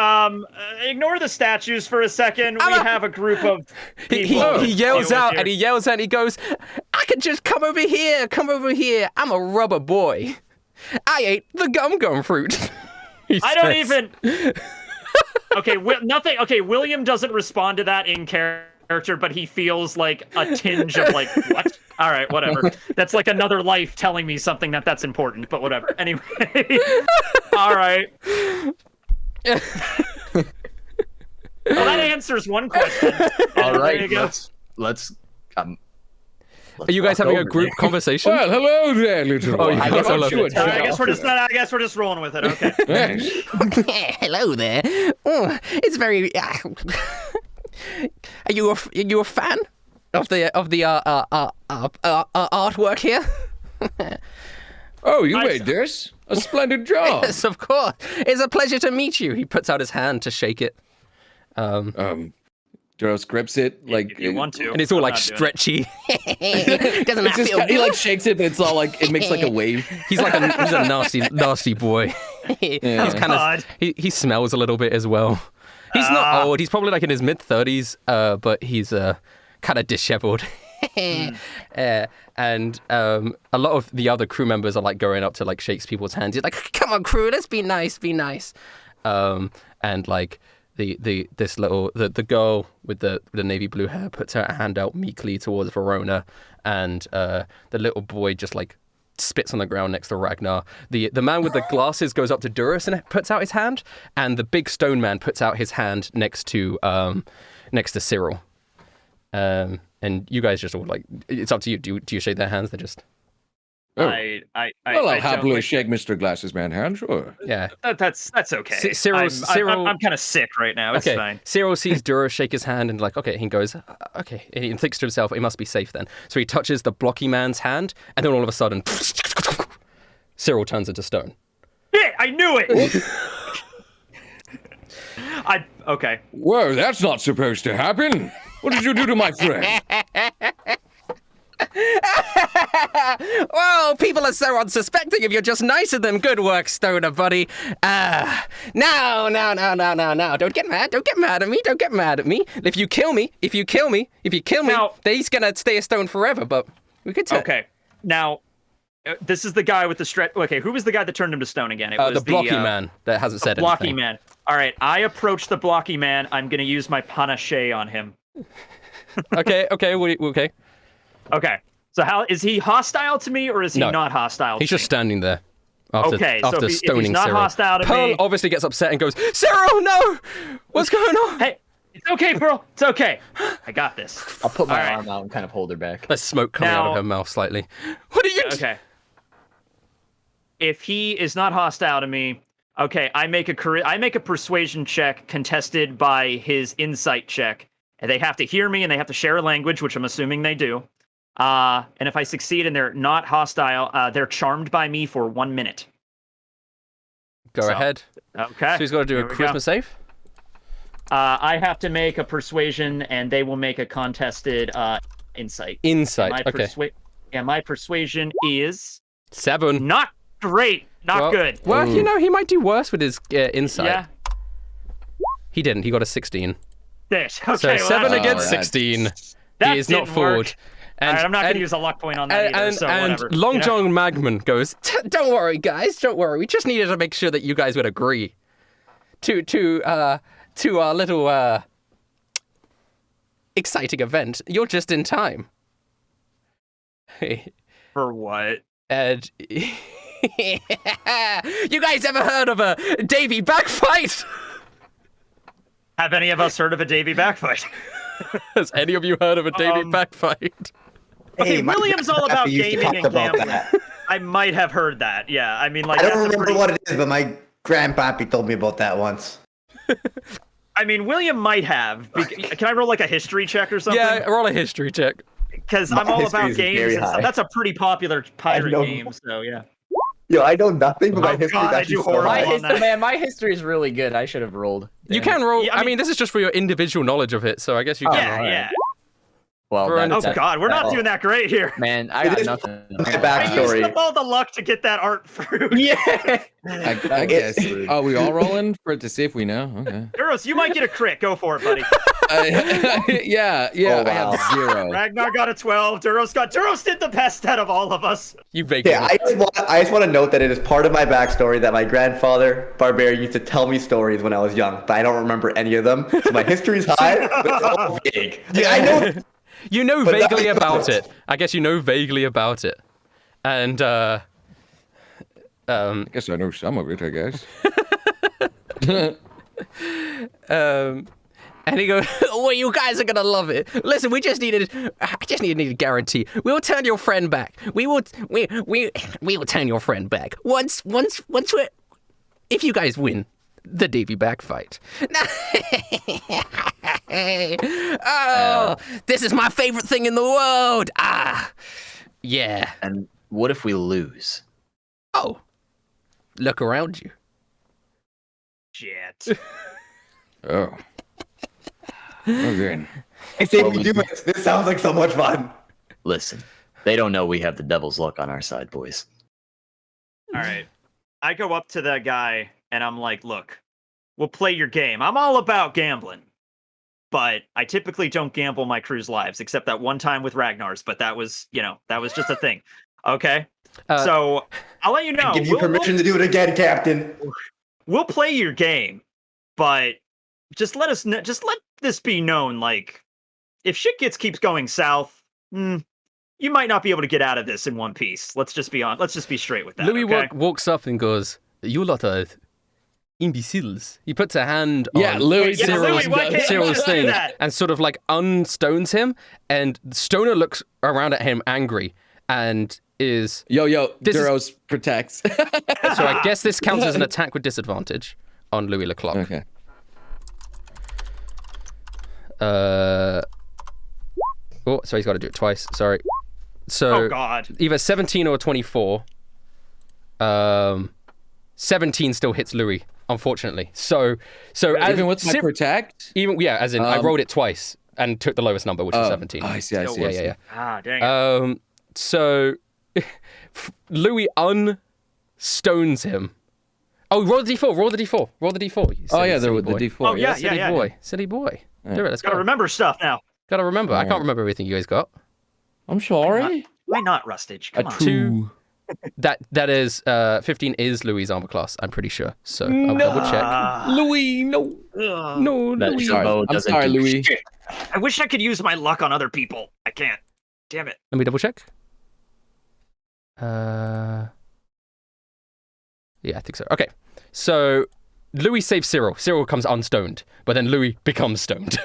Ignore the statues for a second. We have a group of people. He yells out here. and he yells out and he goes, I can just come over here. I'm a rubber boy. I ate the gum fruit. I don't even. Okay, nothing. Okay, William doesn't respond to that in character, but he feels like a tinge of like what? All right, whatever. That's like another life telling me something that's important, but whatever. Anyway, all right. Well, that answers one question. All There right, you go. let's Are you guys having a group conversation? Well, hello there, little one. I guess I love you it. a I guess we're just rolling with it. Okay. Thanks. Hello there. Oh, it's very. Are you a fan of the artwork here? Oh, you made this? A splendid job. Yes, of course. It's a pleasure to meet you. He puts out his hand to shake it. Duros grips it like If you want to, And it's all I'm like not doing stretchy. Doesn't that It's just, feel he good? like shakes it, but it's all like it makes like a wave. He's like he's a nasty boy. He's kind God. of he smells a little bit as well. He's not old. He's probably like in his mid-30s, but he's kind of disheveled. And a lot of the other crew members are like going up to like shakes people's hands. He's like, "Come on, crew, let's be nice, be nice." And like the girl with the navy blue hair puts her hand out meekly towards Verona, and the little boy just like spits on the ground next to Ragnar. The man with the glasses goes up to Duros and puts out his hand, and the big stone man puts out his hand next to Cyril. And you guys just all like, it's up to you. Do you shake their hands? They're just Oh. I Well, I'll don't happily like- shake Mr. Glasses Man hand, sure. yeah. That's okay. Cyril- I'm kind of sick right now. It's Okay. fine. Cyril sees Duros shake his hand and like, okay, he goes, okay. And he thinks to himself, it must be safe then. So he touches the blocky man's hand, and then all of a sudden, Cyril turns into stone. Yeah, I knew it. Okay. Whoa, that's not supposed to happen. What did you do to my friend? Whoa, people are so unsuspecting if you're just nice to them. Good work, Stoner, buddy. No. Don't get mad at me. If you kill me, Now- he's gonna stay a stone forever, but we could take Okay. Now, this is the guy with the stretch. Okay, who was the guy that turned him to stone again? It was the blocky man that hasn't said Blocky anything. man. All right, I approach the blocky man. I'm gonna use my panache on him. Okay. Okay. So how is he hostile to me or is he No. not hostile? He's to just me? standing there. After Okay, so after if he's stoning not Cyril. hostile to Pearl me- obviously gets upset and goes, Cyril, no! What's going on? Hey, it's okay, Pearl. It's okay. I got this. I'll put my All right. arm out and kind of hold her back. There's smoke coming out of Now- her mouth slightly. What are you Okay. If he is not hostile to me, okay, I make a persuasion check contested by his insight check. And they have to hear me and they have to share a language, which I'm assuming they do. And if I succeed and they're not hostile, they're charmed by me for 1 minute. Go So, ahead. Okay. So he's got to do a Here we go. charisma save? I have to make a persuasion and they will make a contested insight. Insight. My Okay. my persuasion is 7. not great. Not Well- good. Well, you know, he might do worse with his insight. Yeah. He didn't. He got a 16. This. Okay. So well, 7 that's- against that's- 16. that He is not didn't fooled. work. And, All right, I'm not going to and- use a luck point on that either, so whatever. Long you know? John Magman goes, don't worry, guys, don't worry. We just needed to make sure that you guys would agree to our little exciting event. You're just in time. For what? And you guys ever heard of a Davy backfight? Have any of us heard of a Davy backfight? Has any of you heard of a Davy Um, backfight? Okay, Hey, my William's all about grandpappy used to gaming talk and about gambling. that. I might have heard that. Yeah, I mean, like I don't that's a remember pretty- what it is, but my grandpappy told me about that once. I mean, William might have. Can I roll like a history check or something? Yeah, roll a history check. Because My I'm all history about is games very and stuff. high. That's a pretty popular pirate know. game, so yeah. Yo, I know nothing, but my Oh, history God, is I actually do so horrible high. on that. Man, my history is really good. I should have rolled. You Damn. can roll. Yeah, I I mean, mean- this is just for your individual knowledge of it, so I guess you can. Yeah, alright. yeah. Well, We're that- under Oh, that- God, we're not that- doing that great here. Man, I It got is nothing. my I used backstory. up all the luck to get that art fruit. Yeah. I guess. Are we all rolling for it to see if we know? Okay. Duros, you might get a crit. Go for it, buddy. Yeah, Oh, I have wow. 0. Ragnar got a 12. Duros did the best out of all of us. You vaguely. Yeah, I just want to note that it is part of my backstory that my grandfather, Barbarian, used to tell me stories when I was young, but I don't remember any of them. So my history's high, but it's all vague. Like, I know. You know But that- vaguely about it. I guess you know vaguely about it. And I guess I know some of it, I guess. and he goes, well, you guys are gonna love it. Listen, I just need a guarantee. We will turn your friend back. We will turn your friend back. Once we're, if you guys win the Davy back fight. Oh, this is my favorite thing in the world. Ah, yeah. And what if we lose? Oh, look around you. Shit. Oh. Well then. I say we do it. This sounds like so much fun. Listen, they don't know we have the devil's luck on our side, boys. All right. I go up to that guy and I'm like, look, we'll play your game. I'm all about gambling. But I typically don't gamble my crew's lives, except that one time with Ragnar's. But that was, that was just a thing. Okay? So I'll let you know. Give you permission to do it again, Captain. We'll play your game, but just let this be known. Like, if shit keeps going south, you might not be able to get out of this in one piece. Let's just be straight with that. Louis okay? walks up and goes, "You lot are imbeciles." He puts a hand Yeah, on Louis Louis, why can't you Cyril's just do thing that? and sort of like unstones him, and Stoner looks around at him angry and is Yo, This is- Duros protects. so I guess this counts as an attack with disadvantage on Louis Leclerc. Okay. Oh, so he's got to do it twice. Sorry. So Oh God. either 17 or 24. 17 still hits Louis, unfortunately. So as, Even with my protect? as in I rolled it twice and took the lowest number, which was 17. I see. Yeah. Ah, dang it. So Louis unstones him. Oh, roll the d4. Roll the d4. You Oh, yeah, silly the boy. D4. Oh, yeah. Silly boy. Silly boy. Do it. Let's Gotta go. remember stuff now. Gotta remember. I can't remember everything you guys got. I'm sorry. Why not, Rustage? Come on. Two. That is 15 is Louis' armor class. I'm pretty sure. So I'll double check. Louis, no. Ugh. No, That Louis. Jumbo I'm doesn't sorry, do Louis. shit. I wish I could use my luck on other people. I can't. Damn it. Let me double check. Yeah, I think so. Okay, so Louis saves Cyril. Cyril comes unstoned, but then Louis becomes stoned.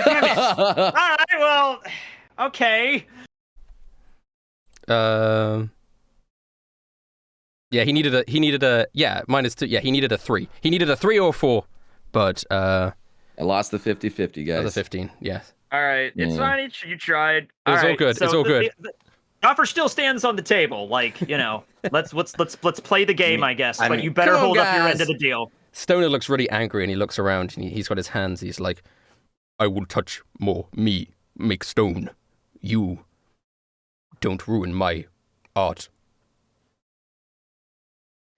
Damn it. All right. Well. Okay. Yeah, he needed a -2. Yeah, he needed a 3. He needed a 3 or a 4, but I lost the 50-50, that was a guys. 15. Yeah. All right. It's Yeah. fine. You tried. It's all right, good. so It's all good. The offer still stands on the table. Like, let's play the game, I guess. I But mean, you better come on, hold up your guys. end of the deal. Stoner looks really angry and he looks around and he's got his hands. He's like, I will touch more. Me make stone. You don't ruin my art.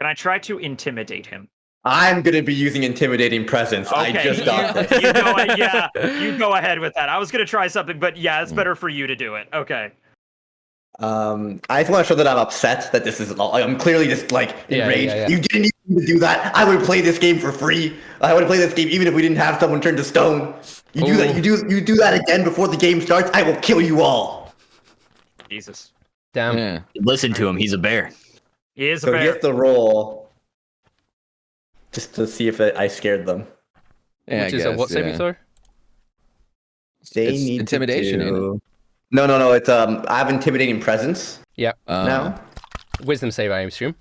Can I try to intimidate him? I'm gonna be using intimidating presence. I just got this. You go ahead with that. I was gonna try something, but yeah, it's better for you to do it. Okay. I just want to show that I'm upset that this is. I'm clearly just enraged. yeah. You didn't need to do that. I would play this game for free. I would play this game even if we didn't have someone turned to stone. You do that. You do that again before the game starts. I will kill you all. Jesus. Damn. Yeah. Listen to him. He's a bear. He is a So he bear. has to roll just to see if I scared them. Yeah, Which I is a guess, what saving yeah. throw? They It's need intimidation, to ain't do... No. It's I have intimidating presence Yeah. now. Wisdom save, I assume.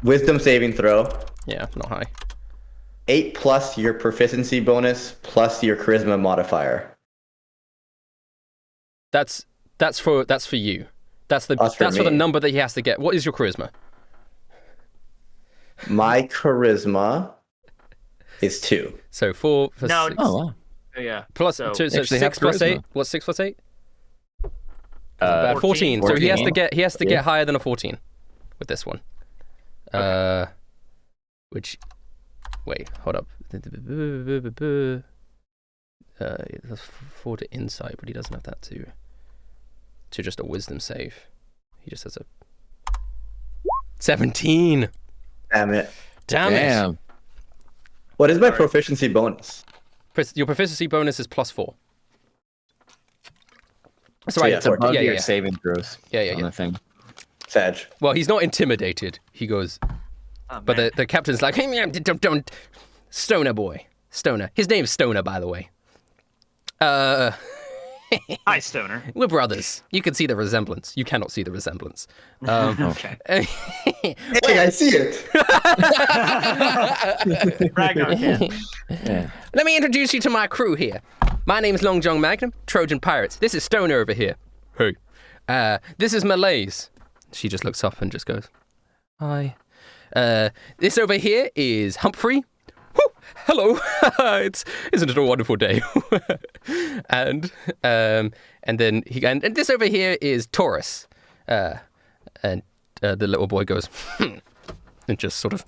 Wisdom saving throw. Yeah, not high. 8 plus your proficiency bonus plus your charisma modifier. That's for you. That's for That's for the me. number that he has to get. What is your charisma? My charisma is 2. So 4 for No, 6. Oh wow. Yeah. Plus So- 2, so Actually 6 have plus charisma. 8. What's 6 plus 8? 14. 14. So he has to 14. get Yeah. higher than a 14 with this one. Which, wait, hold up. That's 4 to insight, but he doesn't have that to just a wisdom save. He just has a 17. Damn it. Damn it. Damn. What is my proficiency bonus? Your proficiency bonus is +4. That's So right. yeah, It's Above yeah, your yeah. saving throws. Yeah. On the thing. Sag. Well, he's not intimidated. He goes, Oh, but man. the captain's like, hey, man, don't, Stoner boy. Stoner. His name's Stoner, by the way. Hi, Stoner. We're brothers. You can see the resemblance. You cannot see the resemblance. Okay. Hey, I see it. Ragnar can. Yeah. Let me introduce you to my crew here. My name's Long John Magnum, Trojan Pirates. This is Stoner over here. Hey. This is Malaise. She just looks up and just goes, hi. This over here is Humphrey. Whew, hello. Isn't it a wonderful day? and then and this over here is Taurus. And the little boy goes, and just sort of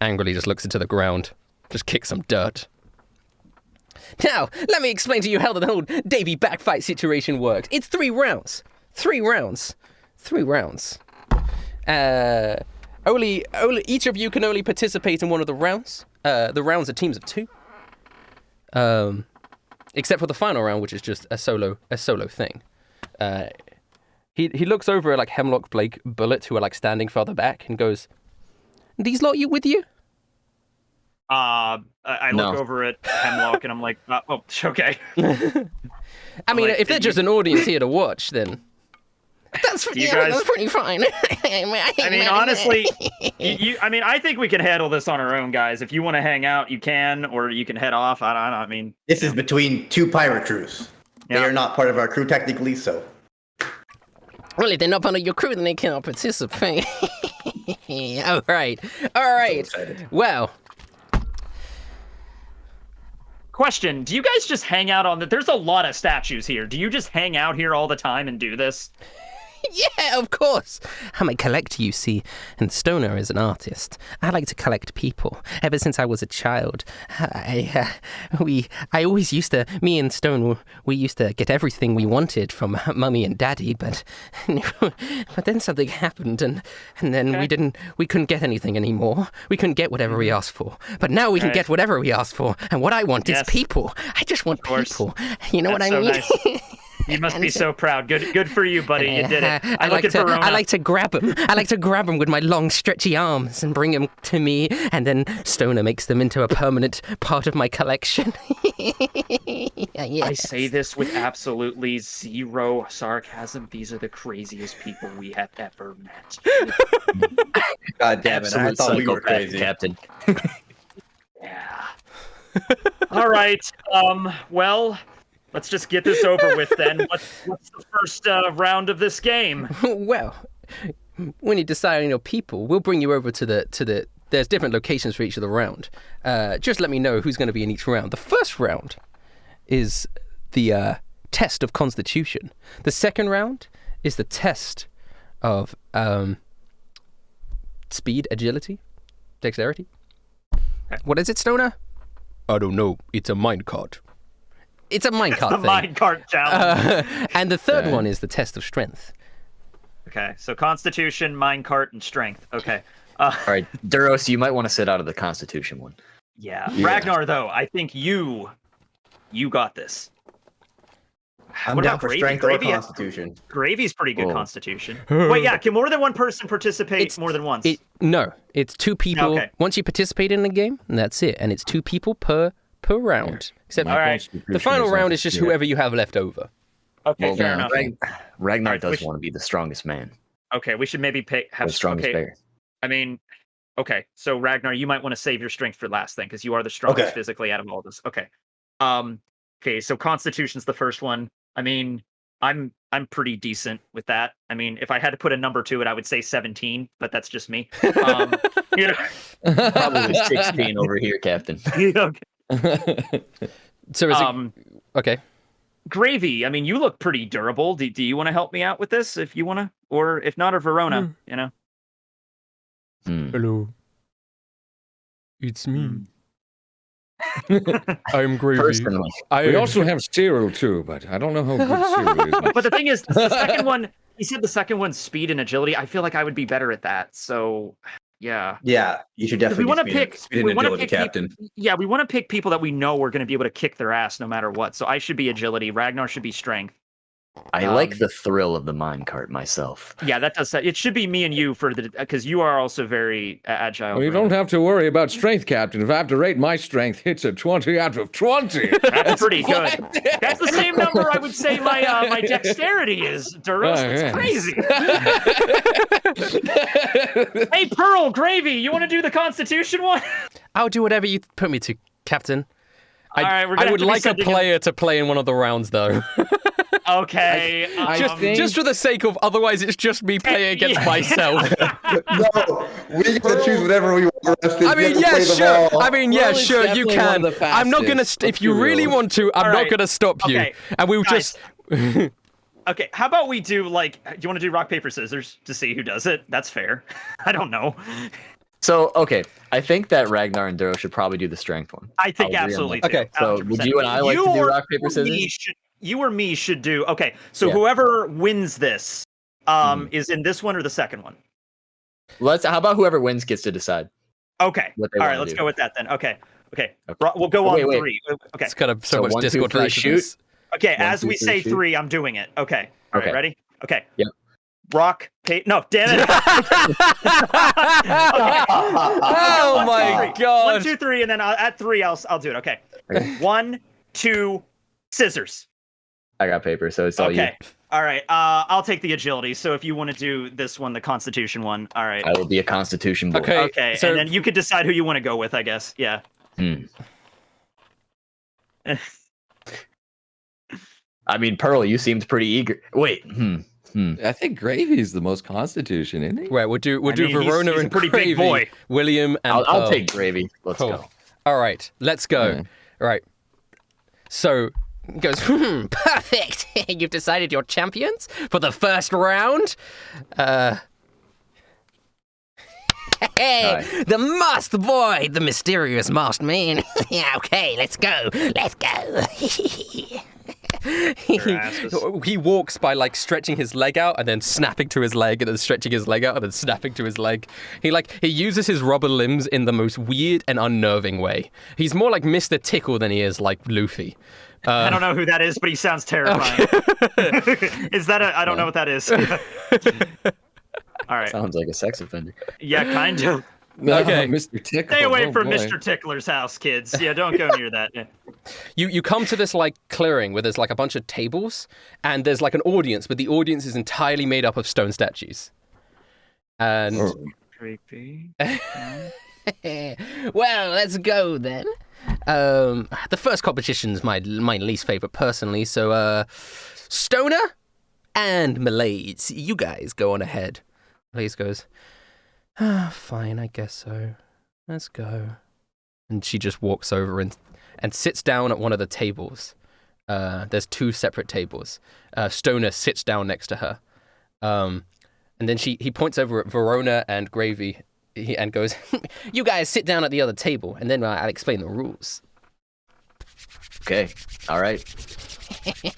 angrily just looks into the ground, just kicks some dirt. Now, let me explain to you how the whole Davy backfight situation works. It's 3 rounds. 3 rounds. 3 rounds. Only each of you can only participate in one of the rounds. The rounds are teams of 2. Except for the final round, which is just a solo thing. He looks over at like Hemlock, Blake, Bullet, who are like standing further back, and goes, "These lot you with you?" I No. look over at Hemlock and I'm like, oh, okay. I mean, like, if they're just an audience here to watch, then that's You guys- that's pretty fine. I mean, honestly, I think we can handle this on our own, guys. If you want to hang out, you can, or you can head off. I don't know. I mean, This is between 2 pirate crews. They Yeah. are not part of our crew technically, so. Well, if they're not part of your crew, then they cannot participate. All right. excited. Well, question: do you guys just hang out on the? There's a lot of statues here. Do you just hang out here all the time and do this? yeah, of course. I'm a collector, you see, and Stoner is an artist. I like to collect people. Ever since I was a child, I always used to, me and Stone, we used to get everything we wanted from Mummy and Daddy, but then something happened, and then we couldn't get anything anymore. We couldn't get whatever we asked for, but now we can Right. get whatever we asked for, and what I want Yes. is people. I just want course. people. You know That's what I mean? so nice. You must be so proud. Good for you, buddy. You did it. I look like at to. Verona. I like to grab him. I like to grab him with my long, stretchy arms and bring him to me, and then Stoner makes them into a permanent part of my collection. I say this with absolutely zero sarcasm. These are the craziest people we have ever met. God damn it. I Absolute thought we were psychopath, crazy. Captain. Yeah. All right. Well, let's just get this over with then. What's the first round of this game? Well, when you decide on your people, we'll bring you over to the. There's different locations for each of the round. Just let me know who's going to be in each round. The first round is the test of Constitution. The second round is the test of speed, agility, dexterity. What is it, Stoner? I don't know. It's a minecart. It's a minecart The thing. minecart challenge. And the third one is the test of strength. Okay, so Constitution, minecart, and strength. Okay. All right, Duros, you might want to sit out of the Constitution one. Yeah. Ragnar, though, I think you got this. I'm What down about for Gravy? strength or Gravy- constitution. Gravy's pretty good Oh. Constitution. Wait, yeah, can more than one person participate more than once? No, it's 2 people. Okay. Once you participate in the game, and that's it. And it's 2 people per round. Except All right. the final round is just whoever you have left over. Okay, Well, fair enough. Ragnar Alright, does which- want to be the strongest man, Okay, we should maybe have the strongest okay. player. I mean, okay, so Ragnar, you might want to save your strength for last then, because you are the strongest Okay. physically out of all of us. Okay. Okay, so Constitution's the first one. I mean, I'm pretty decent with that. I mean, if I had to put a number to it, I would say 17, but that's just me. You know, Probably 16 over here, Captain. So is it okay? Gravy, I mean, you look pretty durable. Do you want to help me out with this if you want to? Or if not, or Verona, you know? Hello. It's me. I'm Gravy. Personally. We also have Cyril too, but I don't know how good Cyril is. But the thing is, the second one, he said the second one's speed and agility. I feel like I would be better at that. So, yeah. Yeah, you should definitely. We want to pick. speed We and want to agility, pick. Captain. Yeah, we want to pick people that we know are going to be able to kick their ass no matter what. So I should be agility. Ragnar should be strength. I like the thrill of the minecart myself. Yeah, that does. It should be me and you for the because you are also very agile. Well, you don't have to worry about strength, Captain. If I have to rate my strength, it's a 20 out of 20. That's pretty good. That's the same number I would say my my dexterity is, Duros. That's crazy. Hey, Pearl, Gravy, you want to do the Constitution one? I'll do whatever you put me to, Captain. All right, we're gonna I would have to be like a sending player to play in one of the rounds, though. Okay. Just for the sake of, otherwise it's just me playing against myself. No, we get to choose whatever we want. I mean, yeah, sure. I mean, yeah, Well, it's sure, you definitely one can. of the I'm not gonna. fastest. If you really want to, I'm All not right. gonna stop you. Okay, And we'll guys. just. Okay, how about we do like? Do you want to do rock paper scissors to see who does it? That's fair. I don't know. So, okay, I think that Ragnar and Duro should probably do the strength one. I think I'll agree on absolutely. that. too, Okay, so 100%. would you and I like to do rock, paper, scissors? You or me should do. Okay, so Yeah. whoever wins this, is in this one or the second one. How about whoever wins gets to decide? Okay. What they All right, wanna let's do. go with that then. Okay. Okay. We'll go on Wait. 3. Okay. It's kind of so So much 1, 2, Discord 3, related to shoot. this. Okay, 1, as 2, we 3, say shoot. 3, I'm doing it. Okay. All right, Okay. ready? Okay. Yep. Rock, paper. No, damn it. Oh One, my 2, 3. god. 1, 2, 3, and then at 3, I'll do it. Okay. Okay. 1, 2, scissors. I got paper, so it's all you. Okay. All right. I'll take the agility. So if you want to do this one, the Constitution one. All right. I will be a Constitution boy. Okay. Okay. so- And then you could decide who you want to go with, I guess. Yeah. I mean, Pearl, you seemed pretty eager. Wait. I think Gravy's the most Constitution, isn't he? Right, we'll do I mean, Verona he's a and pretty big Gravy, boy. William and I'll Pearl. take gravy. Let's Cool. go. All right, let's go. Yeah. All right. So he goes, perfect. You've decided your champions for the first round. Hey, the masked boy, the mysterious masked man. Yeah, okay, let's go. Let's go. He walks by like stretching his leg out and then snapping to his leg and then stretching his leg out and then snapping to his leg. He uses his rubber limbs in the most weird and unnerving way. He's more like Mr. Tickle than he is like Luffy. I don't know who that is, but he sounds terrifying. Is that I don't know what that is. All right. Sounds like a sex offender. Yeah, kind of. No, Okay. Mr. Tickle. Stay away oh from boy. Mr. Tickler's house, kids. Yeah, don't go near that. Yeah. You come to this like clearing where there's like a bunch of tables and there's like an audience, but the audience is entirely made up of stone statues. And Oh. Creepy. well, let's go then. The first competition's my least favorite personally, so Stoner and Malaise, you guys go on ahead. Malaise goes, fine, I guess so. Let's go. And she just walks over and sits down at one of the tables. There's 2 separate tables. Stoner sits down next to her. And then he points over at Verona and Gravy and goes, you guys sit down at the other table, and then I'll explain the rules. Okay. All right.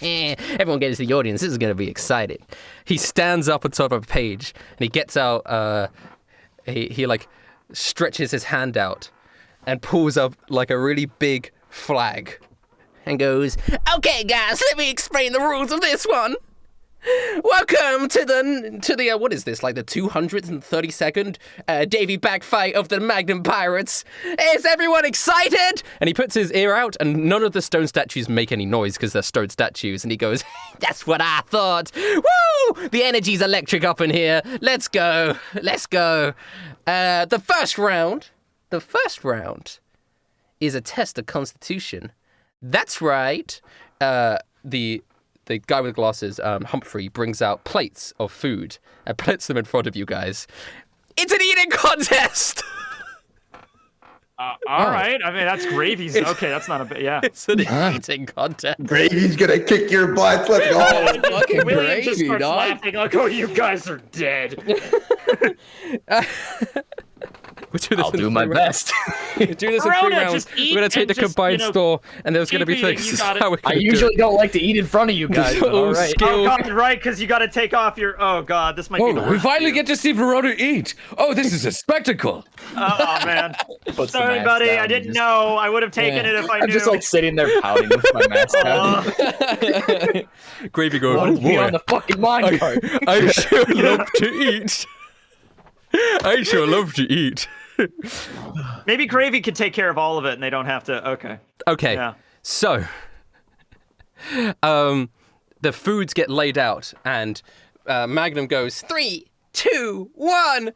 Everyone gets to the audience. This is going to be exciting. He stands up on top of a page, and he gets out, he like stretches his hand out and pulls up like a really big flag and goes, okay, guys, let me explain the rules of this one. Welcome to the what is this, like the 232nd Davy bag fight of the Magnum Pirates. Is everyone excited? And he puts his ear out, and none of the stone statues make any noise because they're stone statues, and he goes, that's what I thought. Woo! The energy's electric up in here. Let's go. The first round is a test of constitution. That's right. The the guy with the glasses, Humphrey, brings out plates of food and puts them in front of you guys. It's an eating contest! All right. I mean, that's Gravy's. Okay, that's not a bit. Yeah. It's an eating contest. Gravy's gonna kick your butts. Let's go. Fucking William just gravy, starts dog. laughing like, "Oh, you guys are dead." We'll do this I'll in do my three best. rounds. Do this in 3 Verona, rounds. just eat We're gonna take and the just, combined you know, store, and there's gonna be keep eating, things. you This is got it. how we're I gonna do usually it. don't like to eat in front of you guys. But all right. Oh God, right? Because you got to take off your. Oh God, this might be the Oh, we worst. finally get to see Verona eat. Oh, this is a spectacle. Oh man. Puts the Sorry, mask buddy. down I and didn't just- know. I would have taken Yeah. it if I I'm knew. just like sitting there pouting with my mask down. Gravy goes, Wanted oh to be boy, on the fucking minecart. I sure love to eat. I sure love to eat. Maybe Gravy could take care of all of it, and they don't have to. Okay. Okay, Yeah. so the foods get laid out, and Magnum goes 3, 2, 1.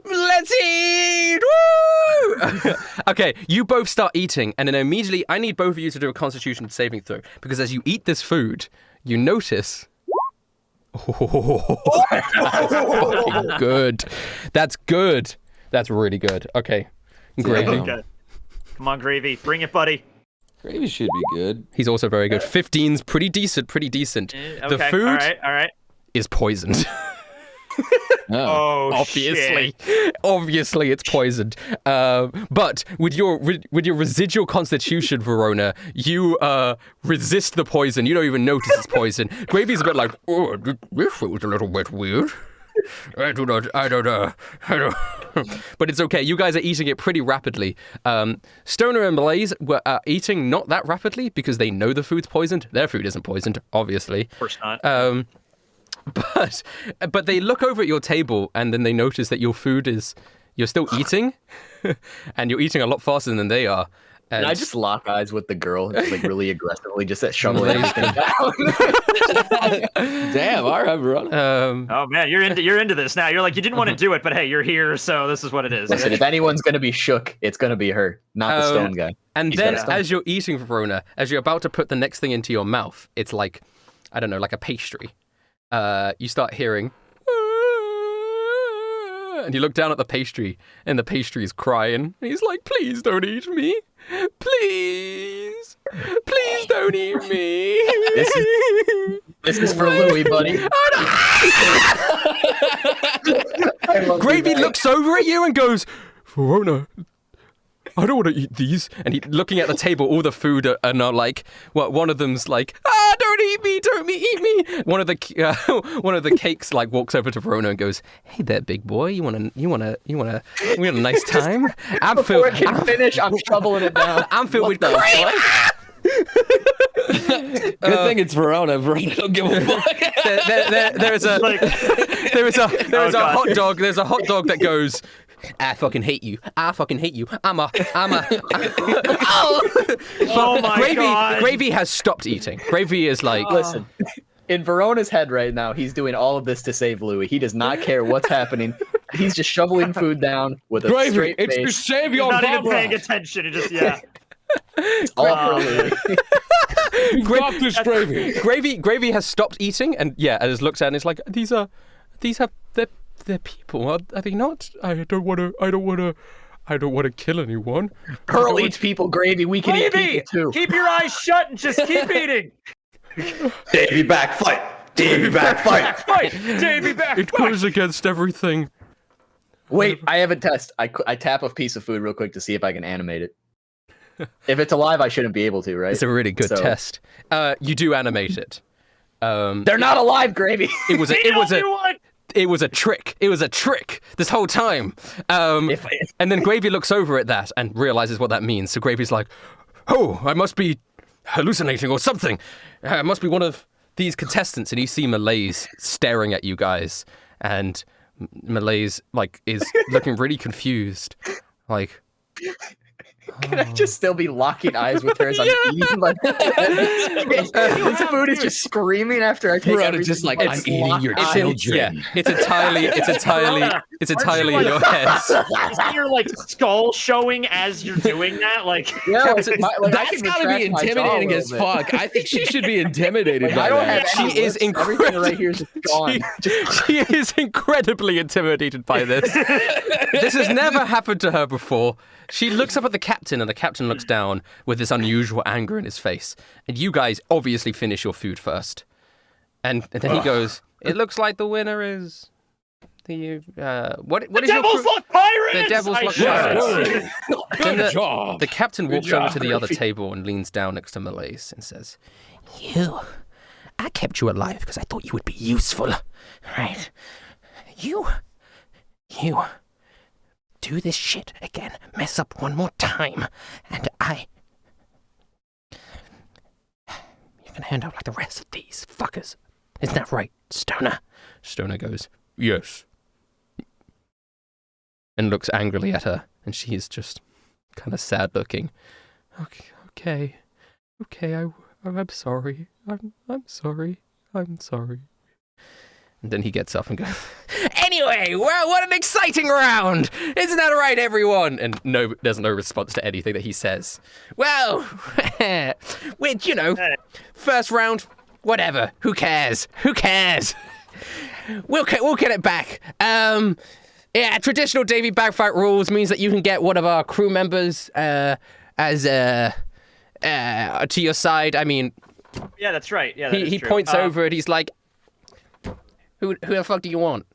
Let's eat! Woo! Okay, you both start eating, and then immediately I need both of you to do a Constitution saving throw, because as you eat this food, you notice. Oh, that's fucking good. That's good. That's really good. Okay, Gravy. Okay. Come on, Gravy. Bring it, buddy. Gravy should be good. He's also very good. 15's pretty decent. Pretty decent. Okay. The food All right. is poisoned. Oh, Obviously, shit. obviously, it's poisoned. But with your residual constitution, Verona, you resist the poison. You don't even notice it's poison. Gravy's a bit like, oh, this food's a little bit weird. I don't know. But it's okay. You guys are eating it pretty rapidly. Stoner and Malaise were eating not that rapidly because they know the food's poisoned. Their food isn't poisoned, obviously. Of course not. But they look over at your table and then they notice that your food you're still eating, and you're eating a lot faster than they are. And I just lock eyes with the girl, just like really aggressively, just at shoveling everything down. Damn, all right, Verona. Oh man, you're into this now. You're like, you didn't want to do it, but hey, you're here, so this is what it is. Listen, if anyone's gonna be shook, it's gonna be her, not the stone guy. And He's then got a stone. as you're eating, Verona, as you're about to put the next thing into your mouth, it's like, I don't know, like a pastry. You start hearing, and you look down at the pastry, and the pastry is crying. And he's like, please don't eat me. Please. Please don't eat me. This is for Louis, buddy. Gravy looks over at you and goes, Verona, I don't want to eat these. And he looking at the table, all the food are now like, well, one of them's like, don't eat me, eat me. One of the cakes like walks over to Verona and goes, hey there, big boy, you want a nice time? Before it can finish, I'm shoveling it down. I'm filled with What the cream. Good thing it's Verona. Verona don't give a fuck. There is a God. hot dog. There's a hot dog that goes, I fucking hate you. I fucking hate you. I'm a. Oh my God. Gravy has stopped eating. Gravy is like, Listen, in Verona's head right now, he's doing all of this to save Louis. He does not care what's happening. He's just shoveling food down with a Gravy, straight it's to face. save You're your not even paying comrade. attention. It just yeah. All for Louis. Stop this gravy. Gravy has stopped eating and has looked at it and is like, they're people. Are they not? I don't want to kill anyone. Pearl eats people, Gravy. We can eat Gravy, people too. keep your eyes shut and just keep eating. Davy back fight. Davy back fight. Fight, Davy back. It fight. goes against everything. Wait, I have a test. I tap a piece of food real quick to see if I can animate it. If it's alive, I shouldn't be able to, right? It's a really good So- test. You do animate it. They're not alive, Gravy. It was The only one. It was a trick. It was a trick this whole time. And then Gravy looks over at that and realizes what that means. So Gravy's like, oh, I must be hallucinating or something. I must be one of these contestants. And you see Malaise staring at you guys. And Malaise, like, is looking really confused. Like, Can I just still be locking eyes with her as I'm eating? Like, this food is just screaming after I take Verona everything. just like, It's I'm eating your locked children. eyes. Yeah, it's entirely in your head. Isn't your like skull showing as you're doing that? Like, Yeah, Captain, like, I That's can gotta be retract my jaw a intimidating little as bit. fuck. I think she should be intimidated Like, by I don't that. have any She is lips. Everything right here is just gone. She is incredibly intimidated by this. This has never happened to her before. She looks up at the captain, and the captain looks down with this unusual anger in his face. And you guys obviously finish your food first. And then he goes, "It looks like the winner is the what is your Devil's Luck Pirates. The Devil's Luck Pirates. Then Good job. the captain walks over to the other table and leans down next to Malaise and says, I kept you alive because I thought you would be useful, right? You do this shit again, mess up one more time, and you can hand out like the rest of these fuckers. Isn't that right, Stoner? Stoner goes, yes. And looks angrily at her, and she is just kind of sad looking. Okay, I'm sorry. I'm sorry. And then he gets up and goes, anyway, well, what an exciting round! Isn't that right, everyone? And there's no response to anything that he says. Well, with, first round, whatever. Who cares? We'll get it back. Yeah, traditional Davy Bagfight rules means that you can get one of our crew members as to your side. I mean, Yeah, that's right. Yeah, that is he true. points over and he's like, "Who the fuck do you want?"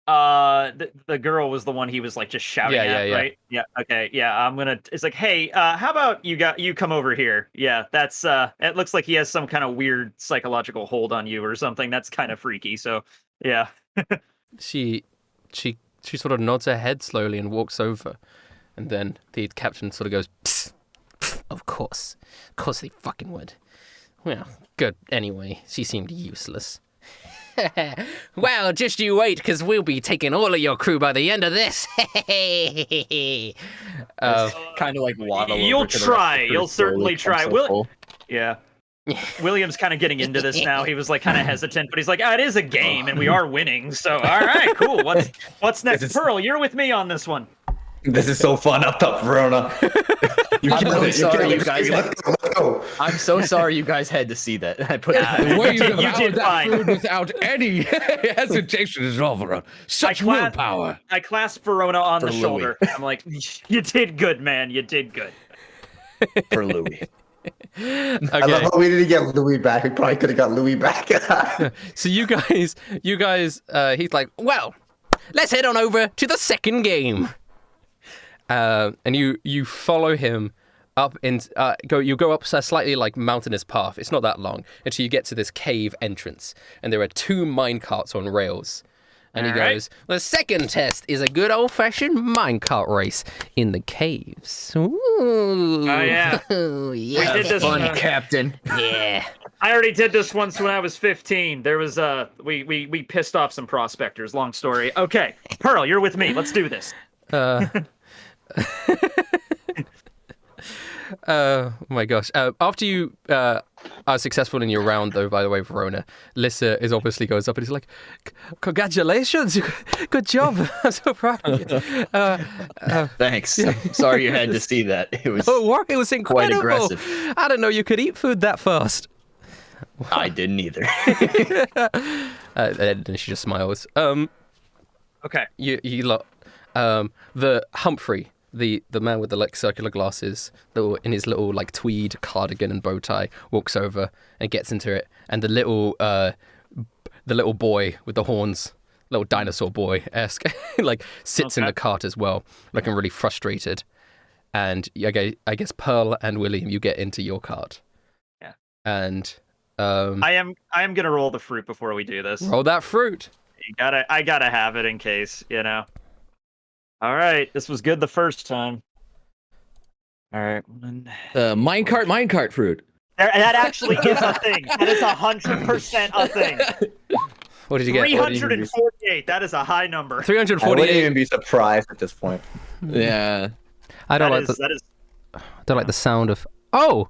The girl was the one he was like just shouting at, right? Yeah. Okay. Yeah. It's like, hey, how about you come over here? Yeah. That's it looks like he has some kind of weird psychological hold on you or something. That's kind of freaky. So yeah. She sort of nods her head slowly and walks over, and then the captain sort of goes, psst, of course they fucking would. Well, good. Anyway, she seemed useless. Well, just you wait, because we'll be taking all of your crew by the end of this. Kind of like waddle. You'll over to the try. rest You'll certainly try. Will. Yeah. William's kind of getting into this now. He was like kind of hesitant, but he's like, it is a game and we are winning. So, all right, cool. What's next? Pearl, you're with me on this one. This is so fun up top, Verona. I'm really sorry you guys. Let's go. I'm so sorry you guys had to see that. I put The way you You devoured did that fine. food without any hesitation at all, Verona. Such willpower. I clasp Verona on the Louis. shoulder. I'm like, you did good, man. You did good. for Louis. I love Okay, how we didn't get Louis back. We probably could have got Louis back. so you guys, he's like, well, let's head on over to the second game. And you follow him up you go up a slightly like mountainous path. It's not that long until you get to this cave entrance, and there are 2 minecarts on rails. And he All right. goes, the second test is a good old-fashioned minecart race in the caves. Ooh. Oh, yeah. Yeah. did this Fun, one. Captain. Yeah. I already did this once when I was 15. There was we pissed off some prospectors. Long story. Okay, Pearl, you're with me. Let's do this. Oh my gosh. After you are successful in your round, though, by the way, Verona, Lissa obviously goes up and he's like, congratulations, good job. I'm so proud of you. Thanks. I'm sorry you had to see that. It was It was quite incredible. aggressive. I didn't know you could eat food that fast. I didn't either. And then she just smiles. Okay. You lot, the Humphrey, the man with the like circular glasses, in his little like tweed cardigan and bow tie, walks over and gets into it, and the little boy with the horns, little dinosaur boy-esque, like sits in the cart as well, looking really frustrated. And I guess Pearl and William, you get into your cart. Yeah. And I am gonna roll the fruit before we do this. roll that fruit. I gotta have it in case, All right, this was good the first time. All right, Minecart fruit. that actually is a thing. That is 100% a thing. What did you get? 348. That is a high number. I wouldn't 348. even be surprised at this point. Yeah. I don't like That is don't like the sound of. Oh,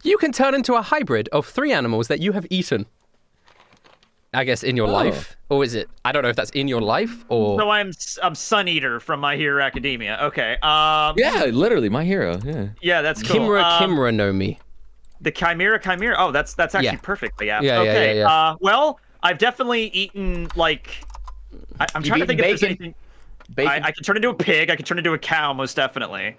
you can turn into a hybrid of 3 animals that you have eaten. I guess in your life, or is it? I don't know if that's in your life or. No, I'm Sun Eater from My Hero Academia. Okay. Yeah, literally, my hero. Yeah. Yeah, that's cool. Kimura no Mi. The Chimera. Oh, that's actually perfectly apt. Yeah, okay. yeah. Well, I've definitely eaten like. I'm trying to think if there's anything. I can turn into a pig. I can turn into a cow, most definitely.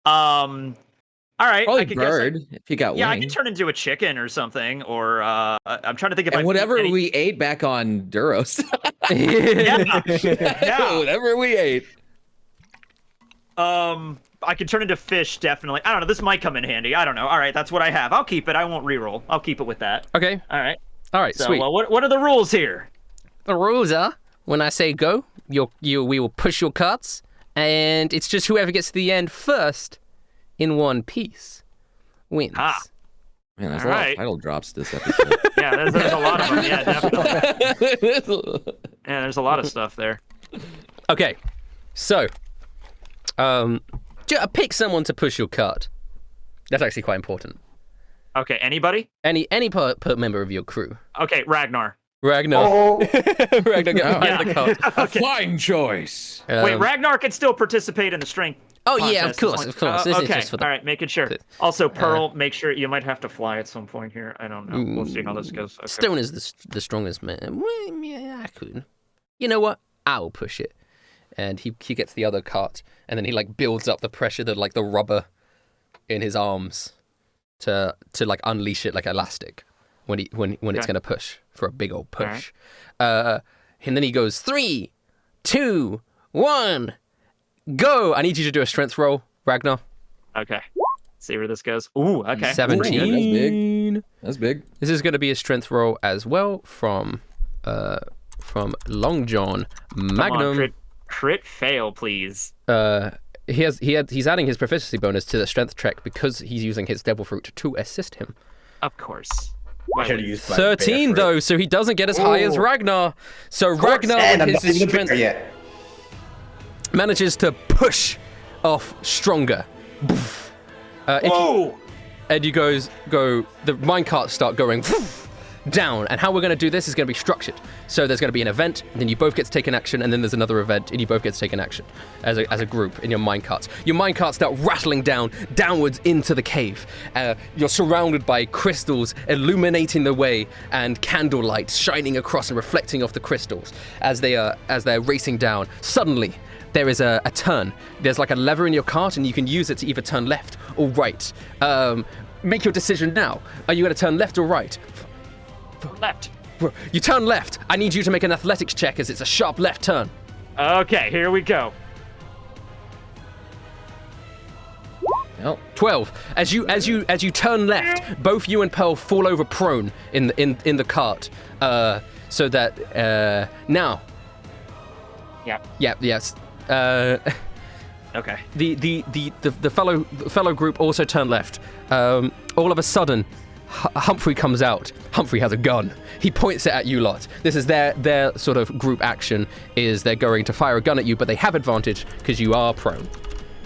All right. Probably I can bird if you got Yeah, wings. I can turn into a chicken or something, or I'm trying to think if and whatever we ate back on Duros. yeah. Whatever we ate. I can turn into fish, definitely. I don't know. This might come in handy. I don't know. All right, that's what I have. I'll keep it. I won't reroll. I'll keep it with that. Okay. All right. So, Sweet. what are the rules here? The rules are when I say go, we will push your carts, and it's just whoever gets to the end first in one piece wins. Ah. Man, there's All a lot right. of title drops this episode. Yeah, there's a lot of them. Yeah, definitely. Yeah, there's a lot of stuff there. Okay, so pick someone to push your cart. That's actually quite important. Okay, anybody? Any per member of your crew. Okay, Ragnar. Ragnar. Oh, Ragnar, get behind the cart. Okay. Fine choice. Wait, Ragnar can still participate in the strength. Oh yeah, contest of course. This is okay, just for the. all right, making sure. Also, Pearl, make sure you might have to fly at some point here. I don't know. We'll see how this goes. Okay. Stone is the strongest man. Well, yeah, I could. You know what? I'll push it. And he gets the other cart, and then he like builds up the pressure, the rubber in his arms to like unleash it like elastic when it's gonna push for a big old push. Right. And then he goes 3, 2, 1, go! I need you to do a strength roll, Ragnar. Okay. See where this goes. Ooh, okay. 17. Ooh, that's big. That's big. This is gonna be a strength roll as well from Long John Magnum. Come on, crit fail, please. He's adding his proficiency bonus to the strength check because he's using his devil fruit to assist him. Of course. I should have used my 13 bear though, so he doesn't get as high as Ragnar. So Ragnar And I'm with not his even a bear strength yet. manages to push off stronger. And you go the minecarts start going down, and how we're going to do this is going to be structured. So there's going to be an event, and then you both get to take an action, and then there's another event, and you both get to take an action as a group in your minecarts. Your minecarts start rattling downwards into the cave. You're surrounded by crystals illuminating the way, and candle lights shining across and reflecting off the crystals as they're racing down. Suddenly, there is a turn. There's like a lever in your cart, and you can use it to either turn left or right. Make your decision now. Are you going to turn left or right? Left. You turn left. I need you to make an athletics check as it's a sharp left turn. Okay, here we go. Nope. 12. As you turn left, both you and Pearl fall over prone in the cart. So that now. Yeah. Yeah. Yes. Okay. The fellow group also turn left. All of a sudden, Humphrey comes out. Humphrey has a gun. He points it at you lot. This is their sort of group action, is they're going to fire a gun at you, but they have advantage because you are prone.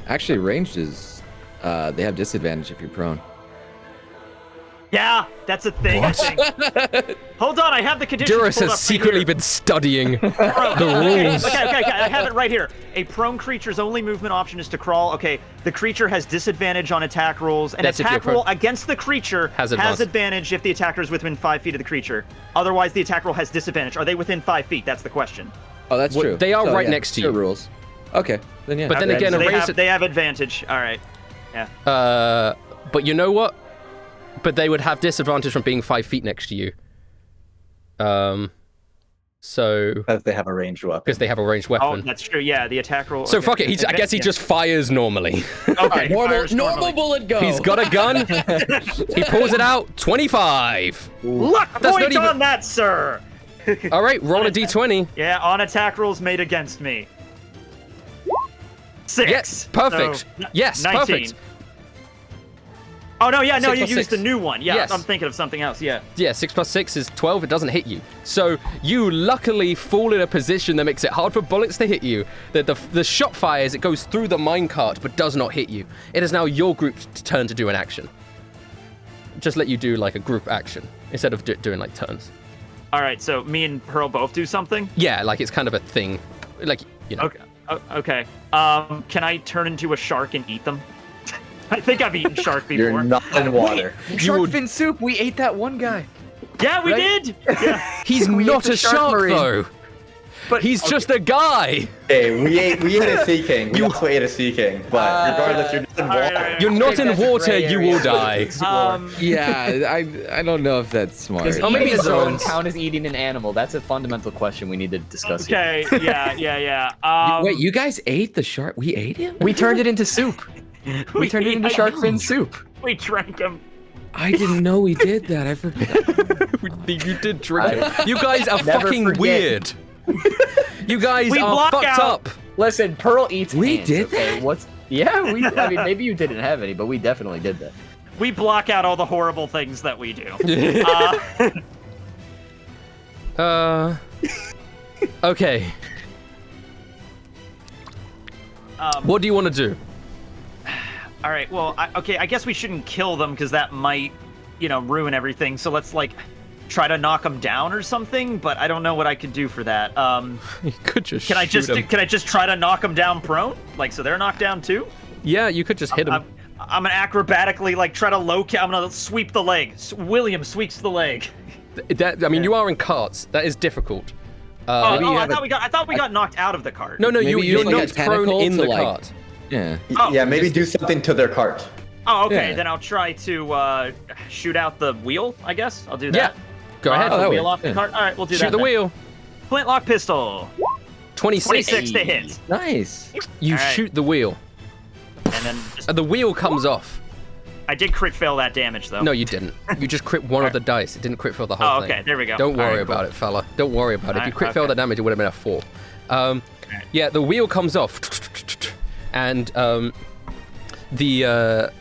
Actually, ranged is, they have disadvantage if you're prone. Yeah, that's a thing. I think. Hold on, I have the conditions. Duras pulled has up secretly right been studying the rules. Okay, I have it right here. A prone creature's only movement option is to crawl. Okay, the creature has disadvantage on attack rolls. An That's if attack you're roll prone. against the creature Has advantage if the attacker is within 5 feet of the creature. Otherwise, the attack roll has disadvantage. Are they within 5 feet? That's the question. Oh, that's true. They are So, right yeah, next to sure you. rules. Okay, then yeah. But then again, So a they have advantage. All right. Yeah. but you know what? But they would have disadvantage from being 5 feet next to you. So Because they have a ranged weapon. because they have a ranged Oh, weapon. that's true. Yeah, the attack roll. So okay. fuck it. I guess he Yeah. just fires normally. Okay. normal fires normally. bullet go. He's got a gun. He pulls it out. 25. Luck That's point not even- on that, sir. All right, roll a d20. Yeah, on attack rolls made against me. 6. Yes, perfect. So, Yes, 19. perfect. Oh no, yeah, no, 6 you plus used 6. the new one. Yeah, Yes. I'm thinking of something else. Yeah. Yeah, 6 plus 6 is 12. It doesn't hit you. So you luckily fall in a position that makes it hard for bullets to hit you. The shot fires, it goes through the minecart, but does not hit you. It is now your group's turn to do an action. Just let you do like a group action instead of doing like turns. All right, so me and Pearl both do something. Yeah, like it's kind of a thing. Like, you know. Okay. Okay. Can I turn into a shark and eat them? I think I've eaten shark before. You're not in water. Shark fin soup. We ate that one guy. Yeah, we Right? did. Yeah. He's We not ate the a shark shark, marine. though. But He's just a guy. Hey, we ate a sea king. We also ate a sea king. But regardless, you're not in water. Alright. You're not in That's a water, gray you area. will die. Yeah, I don't know if that's smart. Oh, maybe Eating it's a drone zones. count as eating an animal. That's a fundamental question we need to discuss here. Okay. Yeah. Wait, you guys ate the shark? We ate him? We turned it into soup. We turned it into shark fin soup. We drank them. I didn't know we did that. I forgot. You did drink it. You guys are Never fucking forget. weird. You guys We are block fucked out- up. Listen, Pearl eats We ants, did okay? that? What's? Yeah, I mean, maybe you didn't have any, but we definitely did that. We block out all the horrible things that we do. Okay. What do you want to do? All right. Well, I guess we shouldn't kill them because that might, ruin everything. So let's try to knock them down or something. But I don't know what I could do for that. You could just Can I shoot just 'em. can I just try to knock them down prone? So they're knocked down too? Yeah, you could just hit him. I'm gonna acrobatically try to locate. I'm gonna sweep the leg. William sweeps the leg. You are in carts. That is difficult. Maybe you I have thought we got knocked out of the cart. No, Maybe you're use, like, a not thrown tentacle in to, the like- cart. Yeah. Oh, Yeah, maybe do something to their cart. Oh, okay. Yeah. Then I'll try to shoot out the wheel. I guess I'll do that. Yeah. Go ahead. The that wheel works, off the yeah. cart. All right, we'll do that. Shoot the then. wheel. Flintlock pistol. 26. 26 to hit. Nice. You All right. shoot the wheel. And then just, The wheel comes off. I did crit fail that damage though. No, you didn't. You just crit one of the dice. It didn't crit fail the whole Oh, thing. okay. There we go. Don't All worry right, about it, fella. Don't worry about it. If you Alright, crit fail okay. the damage, it would have been a 4. Yeah, the wheel comes off. And the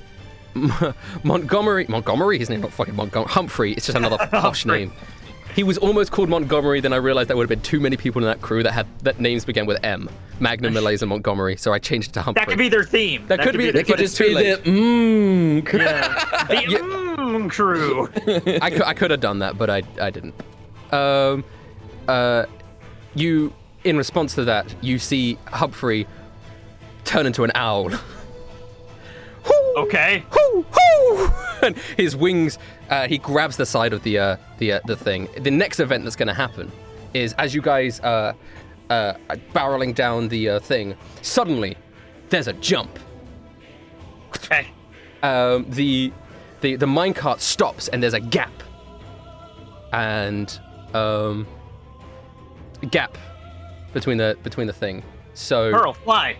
Montgomery, his name not fucking Montgomery. Humphrey, it's just another posh name. He was almost called Montgomery, then I realized there would have been too many people in that crew that names began with M. Magnum, Malaise, and Montgomery, so I changed it to Humphrey. That could be their theme. That could be- It could But it's just too be late. the The crew. I could have done that, but I didn't. You, in response to that, you see Humphrey turn into an owl. Okay. And his wings, he grabs the side of the thing. The next event that's going to happen is as you guys are barreling down the thing, suddenly there's a jump. Okay. The minecart stops and there's a gap. And a gap between the thing. So Pearl, fly.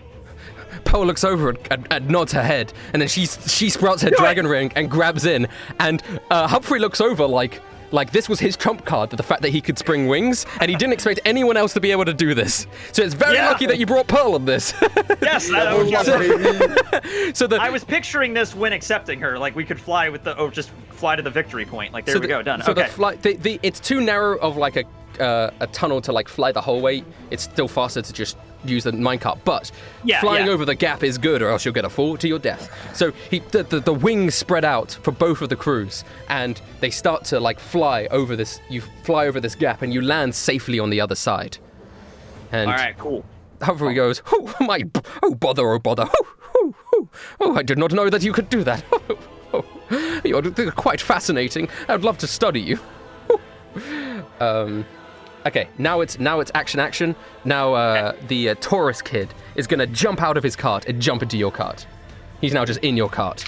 Pearl looks over and nods her head, and then she sprouts her dragon ring and grabs in. And Humphrey looks over like this was his trump card, the fact that he could spring wings, and he didn't expect anyone else to be able to do this. So it's very Yeah. lucky that you brought Pearl on this. Yes. So I was picturing this when accepting her. We could fly with just fly to the victory point. There we go. Done. So Okay. the flight, it's too narrow of a tunnel to fly the whole way. It's still faster to just use the minecart, but flying yeah. over the gap is good, or else you'll get a fall to your death. So the wings spread out for both of the crews, and they start to fly over this. You fly over this gap, and you land safely on the other side. And All right. Cool. Humphrey goes, oh bother, oh, I did not know that you could do that. You're quite fascinating. I'd love to study you. Okay, now it's action. Now the Taurus kid is gonna jump out of his cart and jump into your cart. He's now just in your cart.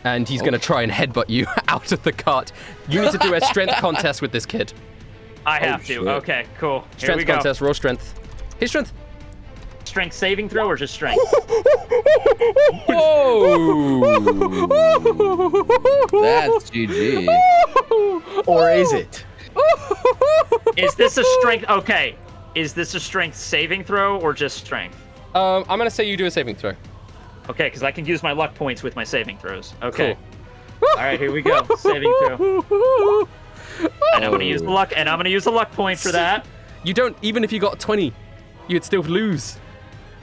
And he's gonna try and headbutt you out of the cart. You need to do a strength contest with this kid. I have to. shit. Okay. Cool. Here Strength we go. contest, roll strength. His strength. Strength saving throw or just strength? Whoa! That's GG. Or is it? Is this a strength? Okay. Is this a strength saving throw or just strength? I'm gonna say you do a saving throw. Okay, because I can use my luck points with my saving throws. Okay. All right, here we go. Saving throw. And I'm gonna use the luck, and I'm gonna use the luck point for that. You don't, even if you got 20, you'd still lose.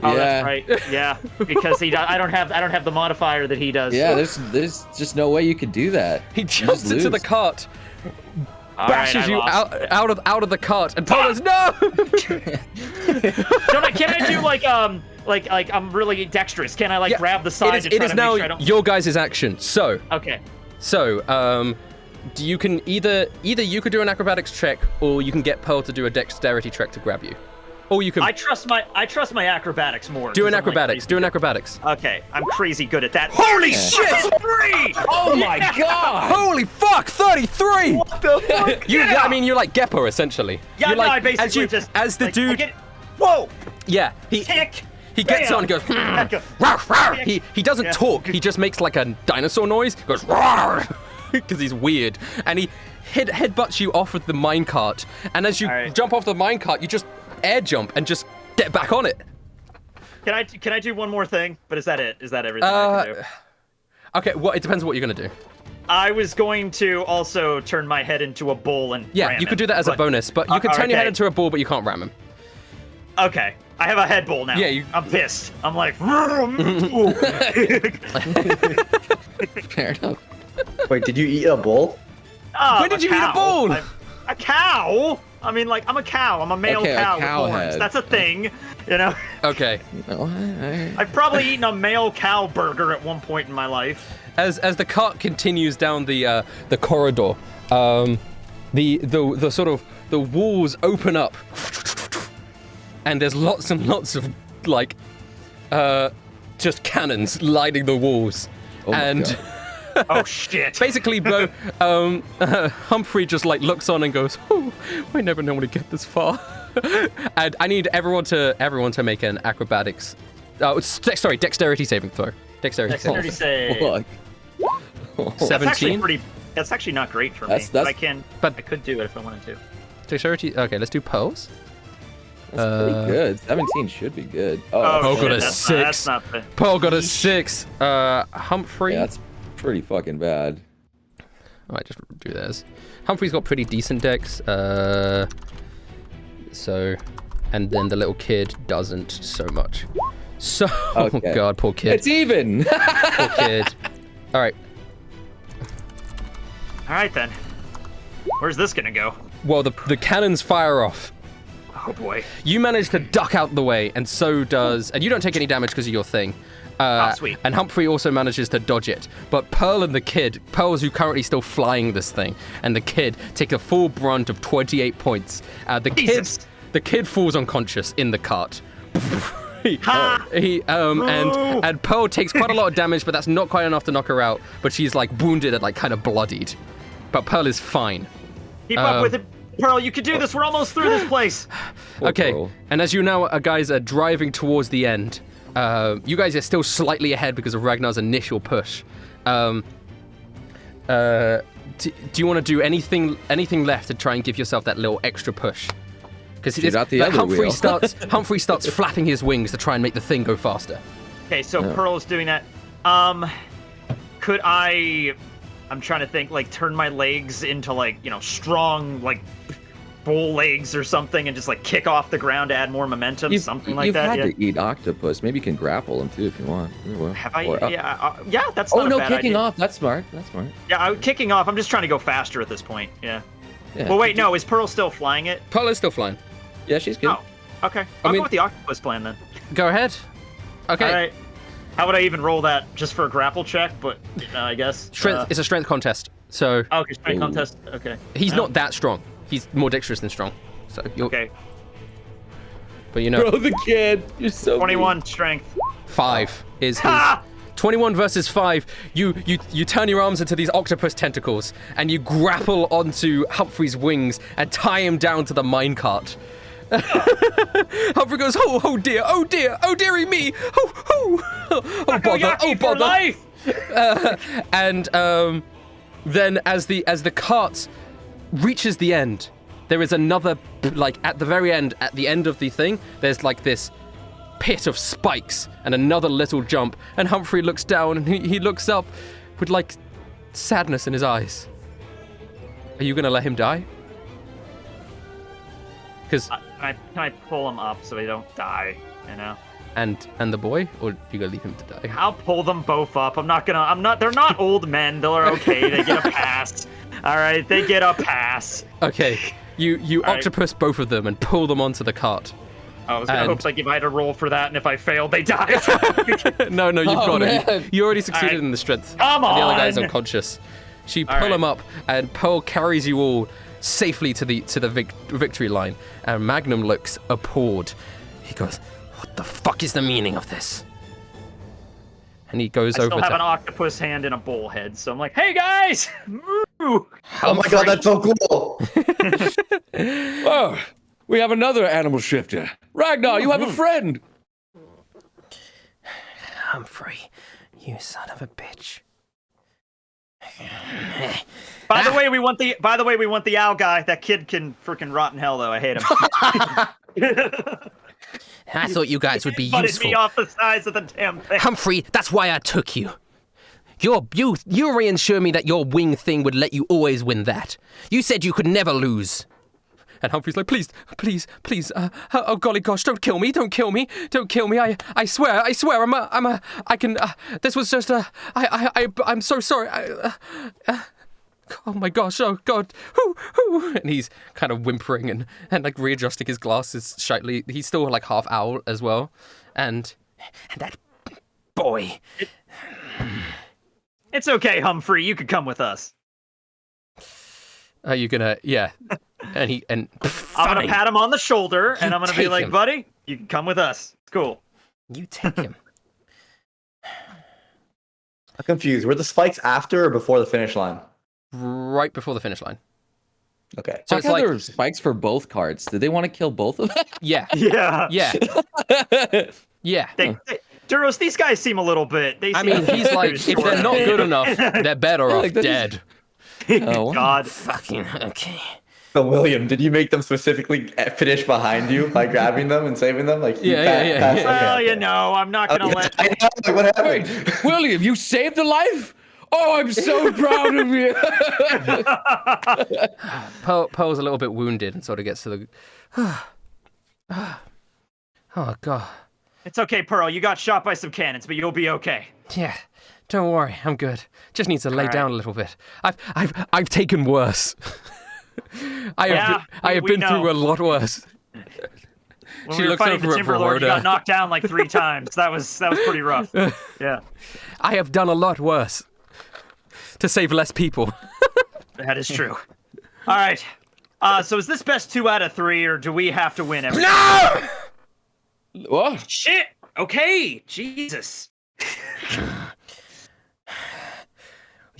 Oh, Yeah. that's right. Yeah, because I don't have the modifier that he does. Yeah, there's just no way you could do that. He You jumps just into the lose. cart, All bashes right, I you lost. out of the cart, and Polo's no! Can I do like I'm really dexterous? Can I Yeah, grab the side it to try is to now make sure I don't... your guys' action. So, Okay. you can either you could do an acrobatics check, or you can get Pearl to do a dexterity check to grab you, or you can I trust my acrobatics more. do an 'cause I'm, acrobatics. crazy Do an good. acrobatics. Okay, I'm crazy good at that. Holy shit! 3! Oh my god! Holy fuck! 33. What the fuck? Yeah! I mean, you're like Geppo essentially. Yeah, you're no, like, I basically as the like, dude. Whoa! Yeah, he Tick! He gets Bam! on and goes, Back up. "Rawr, rawr." He doesn't Yeah. talk. He just makes like a dinosaur noise. Goes because he's weird, and he headbutts you off of the minecart. And as you All right. jump off the minecart, you just air jump and just get back on it. Can I do one more thing? But is that it? Is that everything I can do? Okay, well, it depends what you're gonna do. I was going to also turn my head into a bull and Yeah, ram you could him, do that as a but- bonus, but you can turn your head okay. into a ball, but you can't ram him. Okay, I have a head bull now. Yeah, I'm pissed. I'm like, Fair enough. Wait, did you eat a bull? Oh, When did you eat a bull? A cow? I mean, like, I'm a cow. I'm a male Okay, a cow with cow horns. head. That's a thing, you know? Okay. No, I've probably eaten a male cow burger at one point in my life. As the cart continues down the corridor, the sort of the walls open up, and there's lots and lots of like just cannons lining the walls, Oh my and God. Oh, shit. basically, Humphrey just like looks on and goes, "Oh, I never normally get this far," and I need everyone to make an acrobatics. Dexterity saving throw. Dexterity Dexterity saving. save. Fuck. That's actually 17. pretty. That's actually not great for me. That's- But I but- could do it if I wanted to. Dexterity. Okay, let's do pearls. That's pretty good. 17 should be good. Oh, shit, got a that's 6. Not, that's not the. Pearl got a 6. Humphrey. Yeah, that's pretty fucking bad. I might just do this. Humphrey's got pretty decent dex. So, and then the little kid doesn't so much. So, Okay. oh god, poor kid. It's even. Poor kid. All right. All right then. Where's this gonna go? Well, the cannons fire off. Oh boy. You manage to duck out the way, and so does, and you don't take any damage because of your thing. Sweet. And Humphrey also manages to dodge it. But Pearl and the kid, Pearl's who currently still flying this thing, and the kid take a full brunt of 28 points. Jesus. The kid falls unconscious in the cart. Ha! And Pearl takes quite a lot of damage, but that's not quite enough to knock her out. But she's like wounded and like kind of bloodied. But Pearl is fine. Keep up with it, Pearl. You can do this. We're almost through this place. Poor Okay, Pearl. and as you now guys are driving towards the end, you guys are still slightly ahead because of Ragnar's initial push. Do you want to do anything left to try and give yourself that little extra push? Because Shoot out the other wheel. Humphrey starts flapping his wings to try and make the thing go faster. Okay, so Pearl's doing that. Could I? I'm trying to think. Like, turn my legs into like strong like bull legs or something, and just like kick off the ground to add more momentum, something like you've that. had Yeah. to eat octopus. Maybe you can grapple him too if you want. Well, Have I? or up. Yeah, that's not Oh a no, bad kicking idea. off. That's smart. That's smart. Yeah, kicking off. I'm just trying to go faster at this point. Yeah. Yeah. Well, wait, no. Is Pearl still flying it? Pearl is still flying. Yeah, she's good. Oh, okay. I'll mean- go with the octopus plan then. Go ahead. Okay. All right. How would I even roll that? Just for a grapple check, but I guess. Strength. It's a strength contest. So Okay, strength Ooh. contest. Okay. he's Well, not that strong. He's more dexterous than strong. So you're. Okay. But you know, Bro, the kid. You're so 21 strength. 5 is his. Ha! 21 versus 5. You turn your arms into these octopus tentacles and you grapple onto Humphrey's wings and tie him down to the minecart. Humphrey goes, oh dear, oh dearie me, oh bother, oh for bother. life! And then as the cart reaches the end, there is another, like at the very end, at the end of the thing, there's like this pit of spikes and another little jump, and Humphrey looks down and he looks up with like sadness in his eyes. Are you gonna let him die? Because can I pull him up so they don't die? You know. and the boy, or you gonna leave him to die? I'll pull them both up. They're not old men. They're okay. They get a pass. All right, they get a pass. Okay, you octopus both of them and pull them onto the cart. I was gonna hope like if I had to roll for that, and if I failed, they died. No, you've got man. it. You already succeeded right. in the strength. Come and the other guy's on. unconscious. So you pull right. him up, and Pearl carries you all safely to the victory line. And Magnum looks appalled. He goes, "What the fuck is the meaning of this?" And he goes I over still have to an octopus hand and a bull head, so I'm like, "Hey guys, moo!" Oh my god, that's so cool. Oh, we have another animal shifter. Ragnar, you have a friend. Humphrey, you son of a bitch. By the way, we want the owl guy. That kid can freaking rot in hell, though. I hate him. I thought you guys would be Butted useful. me off the sides of the damn thing. Humphrey, that's why I took you. You reassure me that your wing thing would let you always win that. You said you could never lose. And Humphrey's like, please, oh golly gosh, don't kill me, I swear, this was just I'm so sorry, oh my gosh, oh god, and he's kind of whimpering and like readjusting his glasses slightly. He's still like half owl as well, and that boy. It's okay, Humphrey. You could come with us. are you gonna, yeah, and I'm gonna pat him on the shoulder, and I'm gonna be take like, him. buddy, you can come with us. It's cool. You take him. I'm confused. Were the spikes after or before the finish line? right before the finish line. Okay. So How it's come like, there were spikes for both cards? Did they want to kill both of them? yeah, Yeah. yeah. Duros, these guys seem a little bit. I mean, he's like, if they're not good enough, they're better off Like, that is- dead. Oh. God. Fucking okay. So William, did you make them specifically finish behind you by grabbing them and saving them? Like you Yeah. passed- Well, okay. you know, I'm not gonna let. I know. Like, what happened? Wait, William, you saved a life? Oh, I'm so proud of you. Pearl's a little bit wounded and sort of gets to the. Oh god. It's okay, Pearl. You got shot by some cannons, but you'll be okay. Yeah, don't worry, I'm good. Just need to lay right. down a little bit. I've taken worse. I have we been know. through a lot worse. When She we were looks fighting over the at Timberlord, you Verona. got knocked down like 3 times. That was pretty rough. Yeah, I have done a lot worse to save less people. that is true. All right. So is this best 2 out of 3, or do we have to win every? No! What? Shit. Okay. Jesus.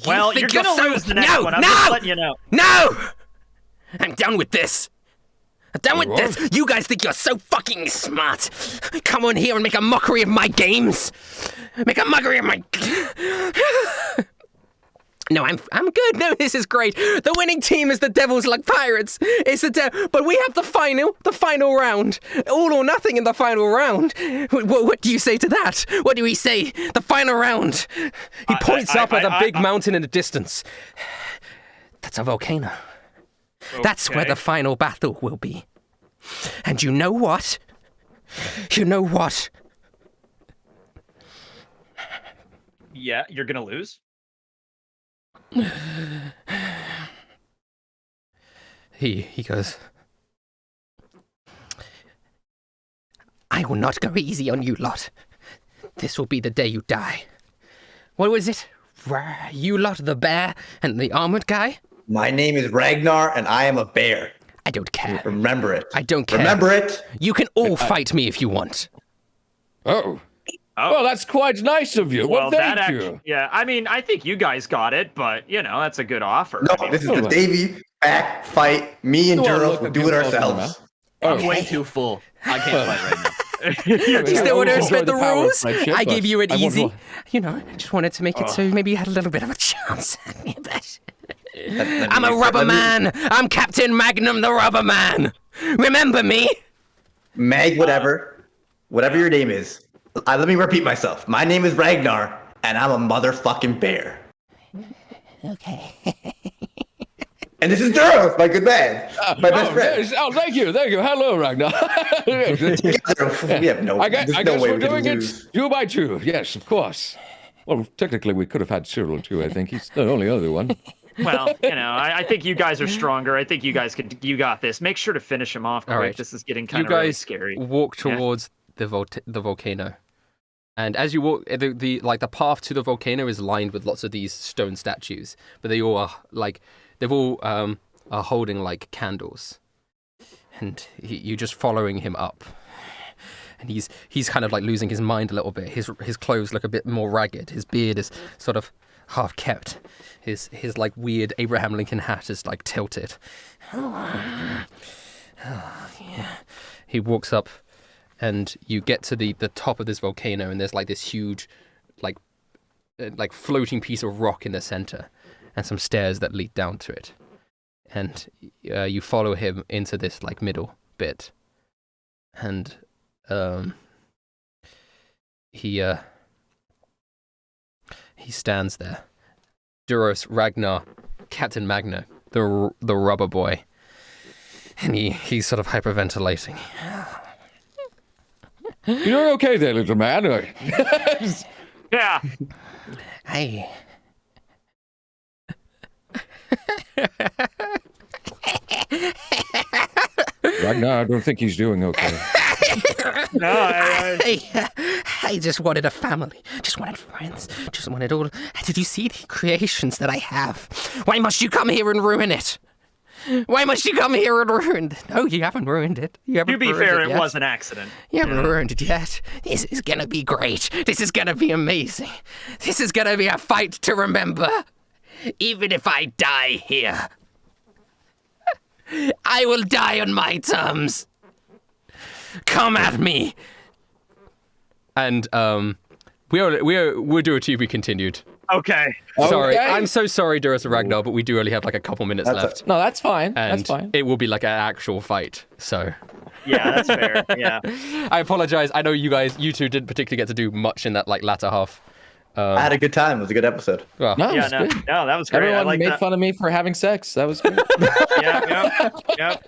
Well, you're think gonna you're so- lose the next No, one. I'm no! just letting you know. No! I'm done with this. I'm done with What? this. You guys think you're so fucking smart. Come on here and make a mockery of my games. Make a mockery of my. No, I'm good. No, this is great. The winning team is the Devil's Luck Pirates. It's but we have the final round. All or nothing in the final round. What do you say to that? What do we say? The final round. He points up at a big mountain in the distance. That's a volcano. That's where Okay. the final battle will be. And you know what? You know what? Yeah, you're gonna lose. He goes, I will not go easy on you lot. This will be the day you die. What was it? You lot, the bear and the armored guy? My name is Ragnar, and I am a bear. I don't care. Remember it. I don't care. Remember it. You can all fight me if you want. Oh. Well, that's quite nice of you. Well, thank that you. yeah, I mean, I think you guys got it, but you know, that's a good offer. No, I mean, this is the Davy back fight. Me and Well, Duros look will at do you it both in the ourselves. I'm Oh. way too full. I can't fight right now. You're you still want to respect the power of rules? friendship, I but gave you it I won't easy. hold- You know, just wanted to make it so maybe you had a little bit of a chance. I'm a rubber man. I'm Captain Magnum the Rubber Man. Remember me? Mag, whatever your name is. Let me repeat myself. My name is Ragnar, and I'm a motherfucking bear. Okay. And this is Duros, my good man. My best friend. Yes. Oh, thank you. Hello, Ragnar. We have no. I There's guess no way we're we can doing it lose. 2 by 2. Yes, of course. Well, technically, we could have had Cyril too. I think he's the only other one. Well, I think you guys are stronger. I think you guys you got this. Make sure to finish him off quick. All right. This is getting You kind of really guys scary. walk towards the volcano, and as you walk, the path to the volcano is lined with lots of these stone statues, but they all are they've all are holding like candles, and you're just following him up. And he's kind of like losing his mind a little bit. His clothes look a bit more ragged. His beard is sort of half kept. His like weird Abraham Lincoln hat is like tilted. Yeah. He walks up, and you get to the top of this volcano, and there's like this huge, like floating piece of rock in the center, and some stairs that lead down to it. And you follow him into this like middle bit, and he stands there. Duros, Ragnar, Captain Magna, the rubber boy, and he's sort of hyperventilating. You're doing okay there, little man. Yeah. Hey. Ragnar, I don't think he's doing okay. No, I just wanted a family. Just wanted friends. Just wanted all. Did you see the creations that I have? Why must you come here and ruin it? Why must you come here and ruin it? No, you haven't ruined it. to be fair, it was an accident. You haven't ruined it yet. This is gonna be great. This is gonna be amazing. This is gonna be a fight to remember. Even if I die here, I will die on my terms. Come at me. And we'll do it to be continued. Okay. Sorry, Okay. I'm so sorry, Duros and Ragnar, but we do only have like a couple minutes left. No, that's fine. And That's fine. it will be like an actual fight. So Yeah, that's fair. Yeah. I apologize. I know you two didn't particularly get to do much in that like latter half. I had a good time. It was a good episode. Well, No, Yeah, it's no, good. no, that was great. Everyone I like made that. fun of me for having sex. That was good. Yeah, yep.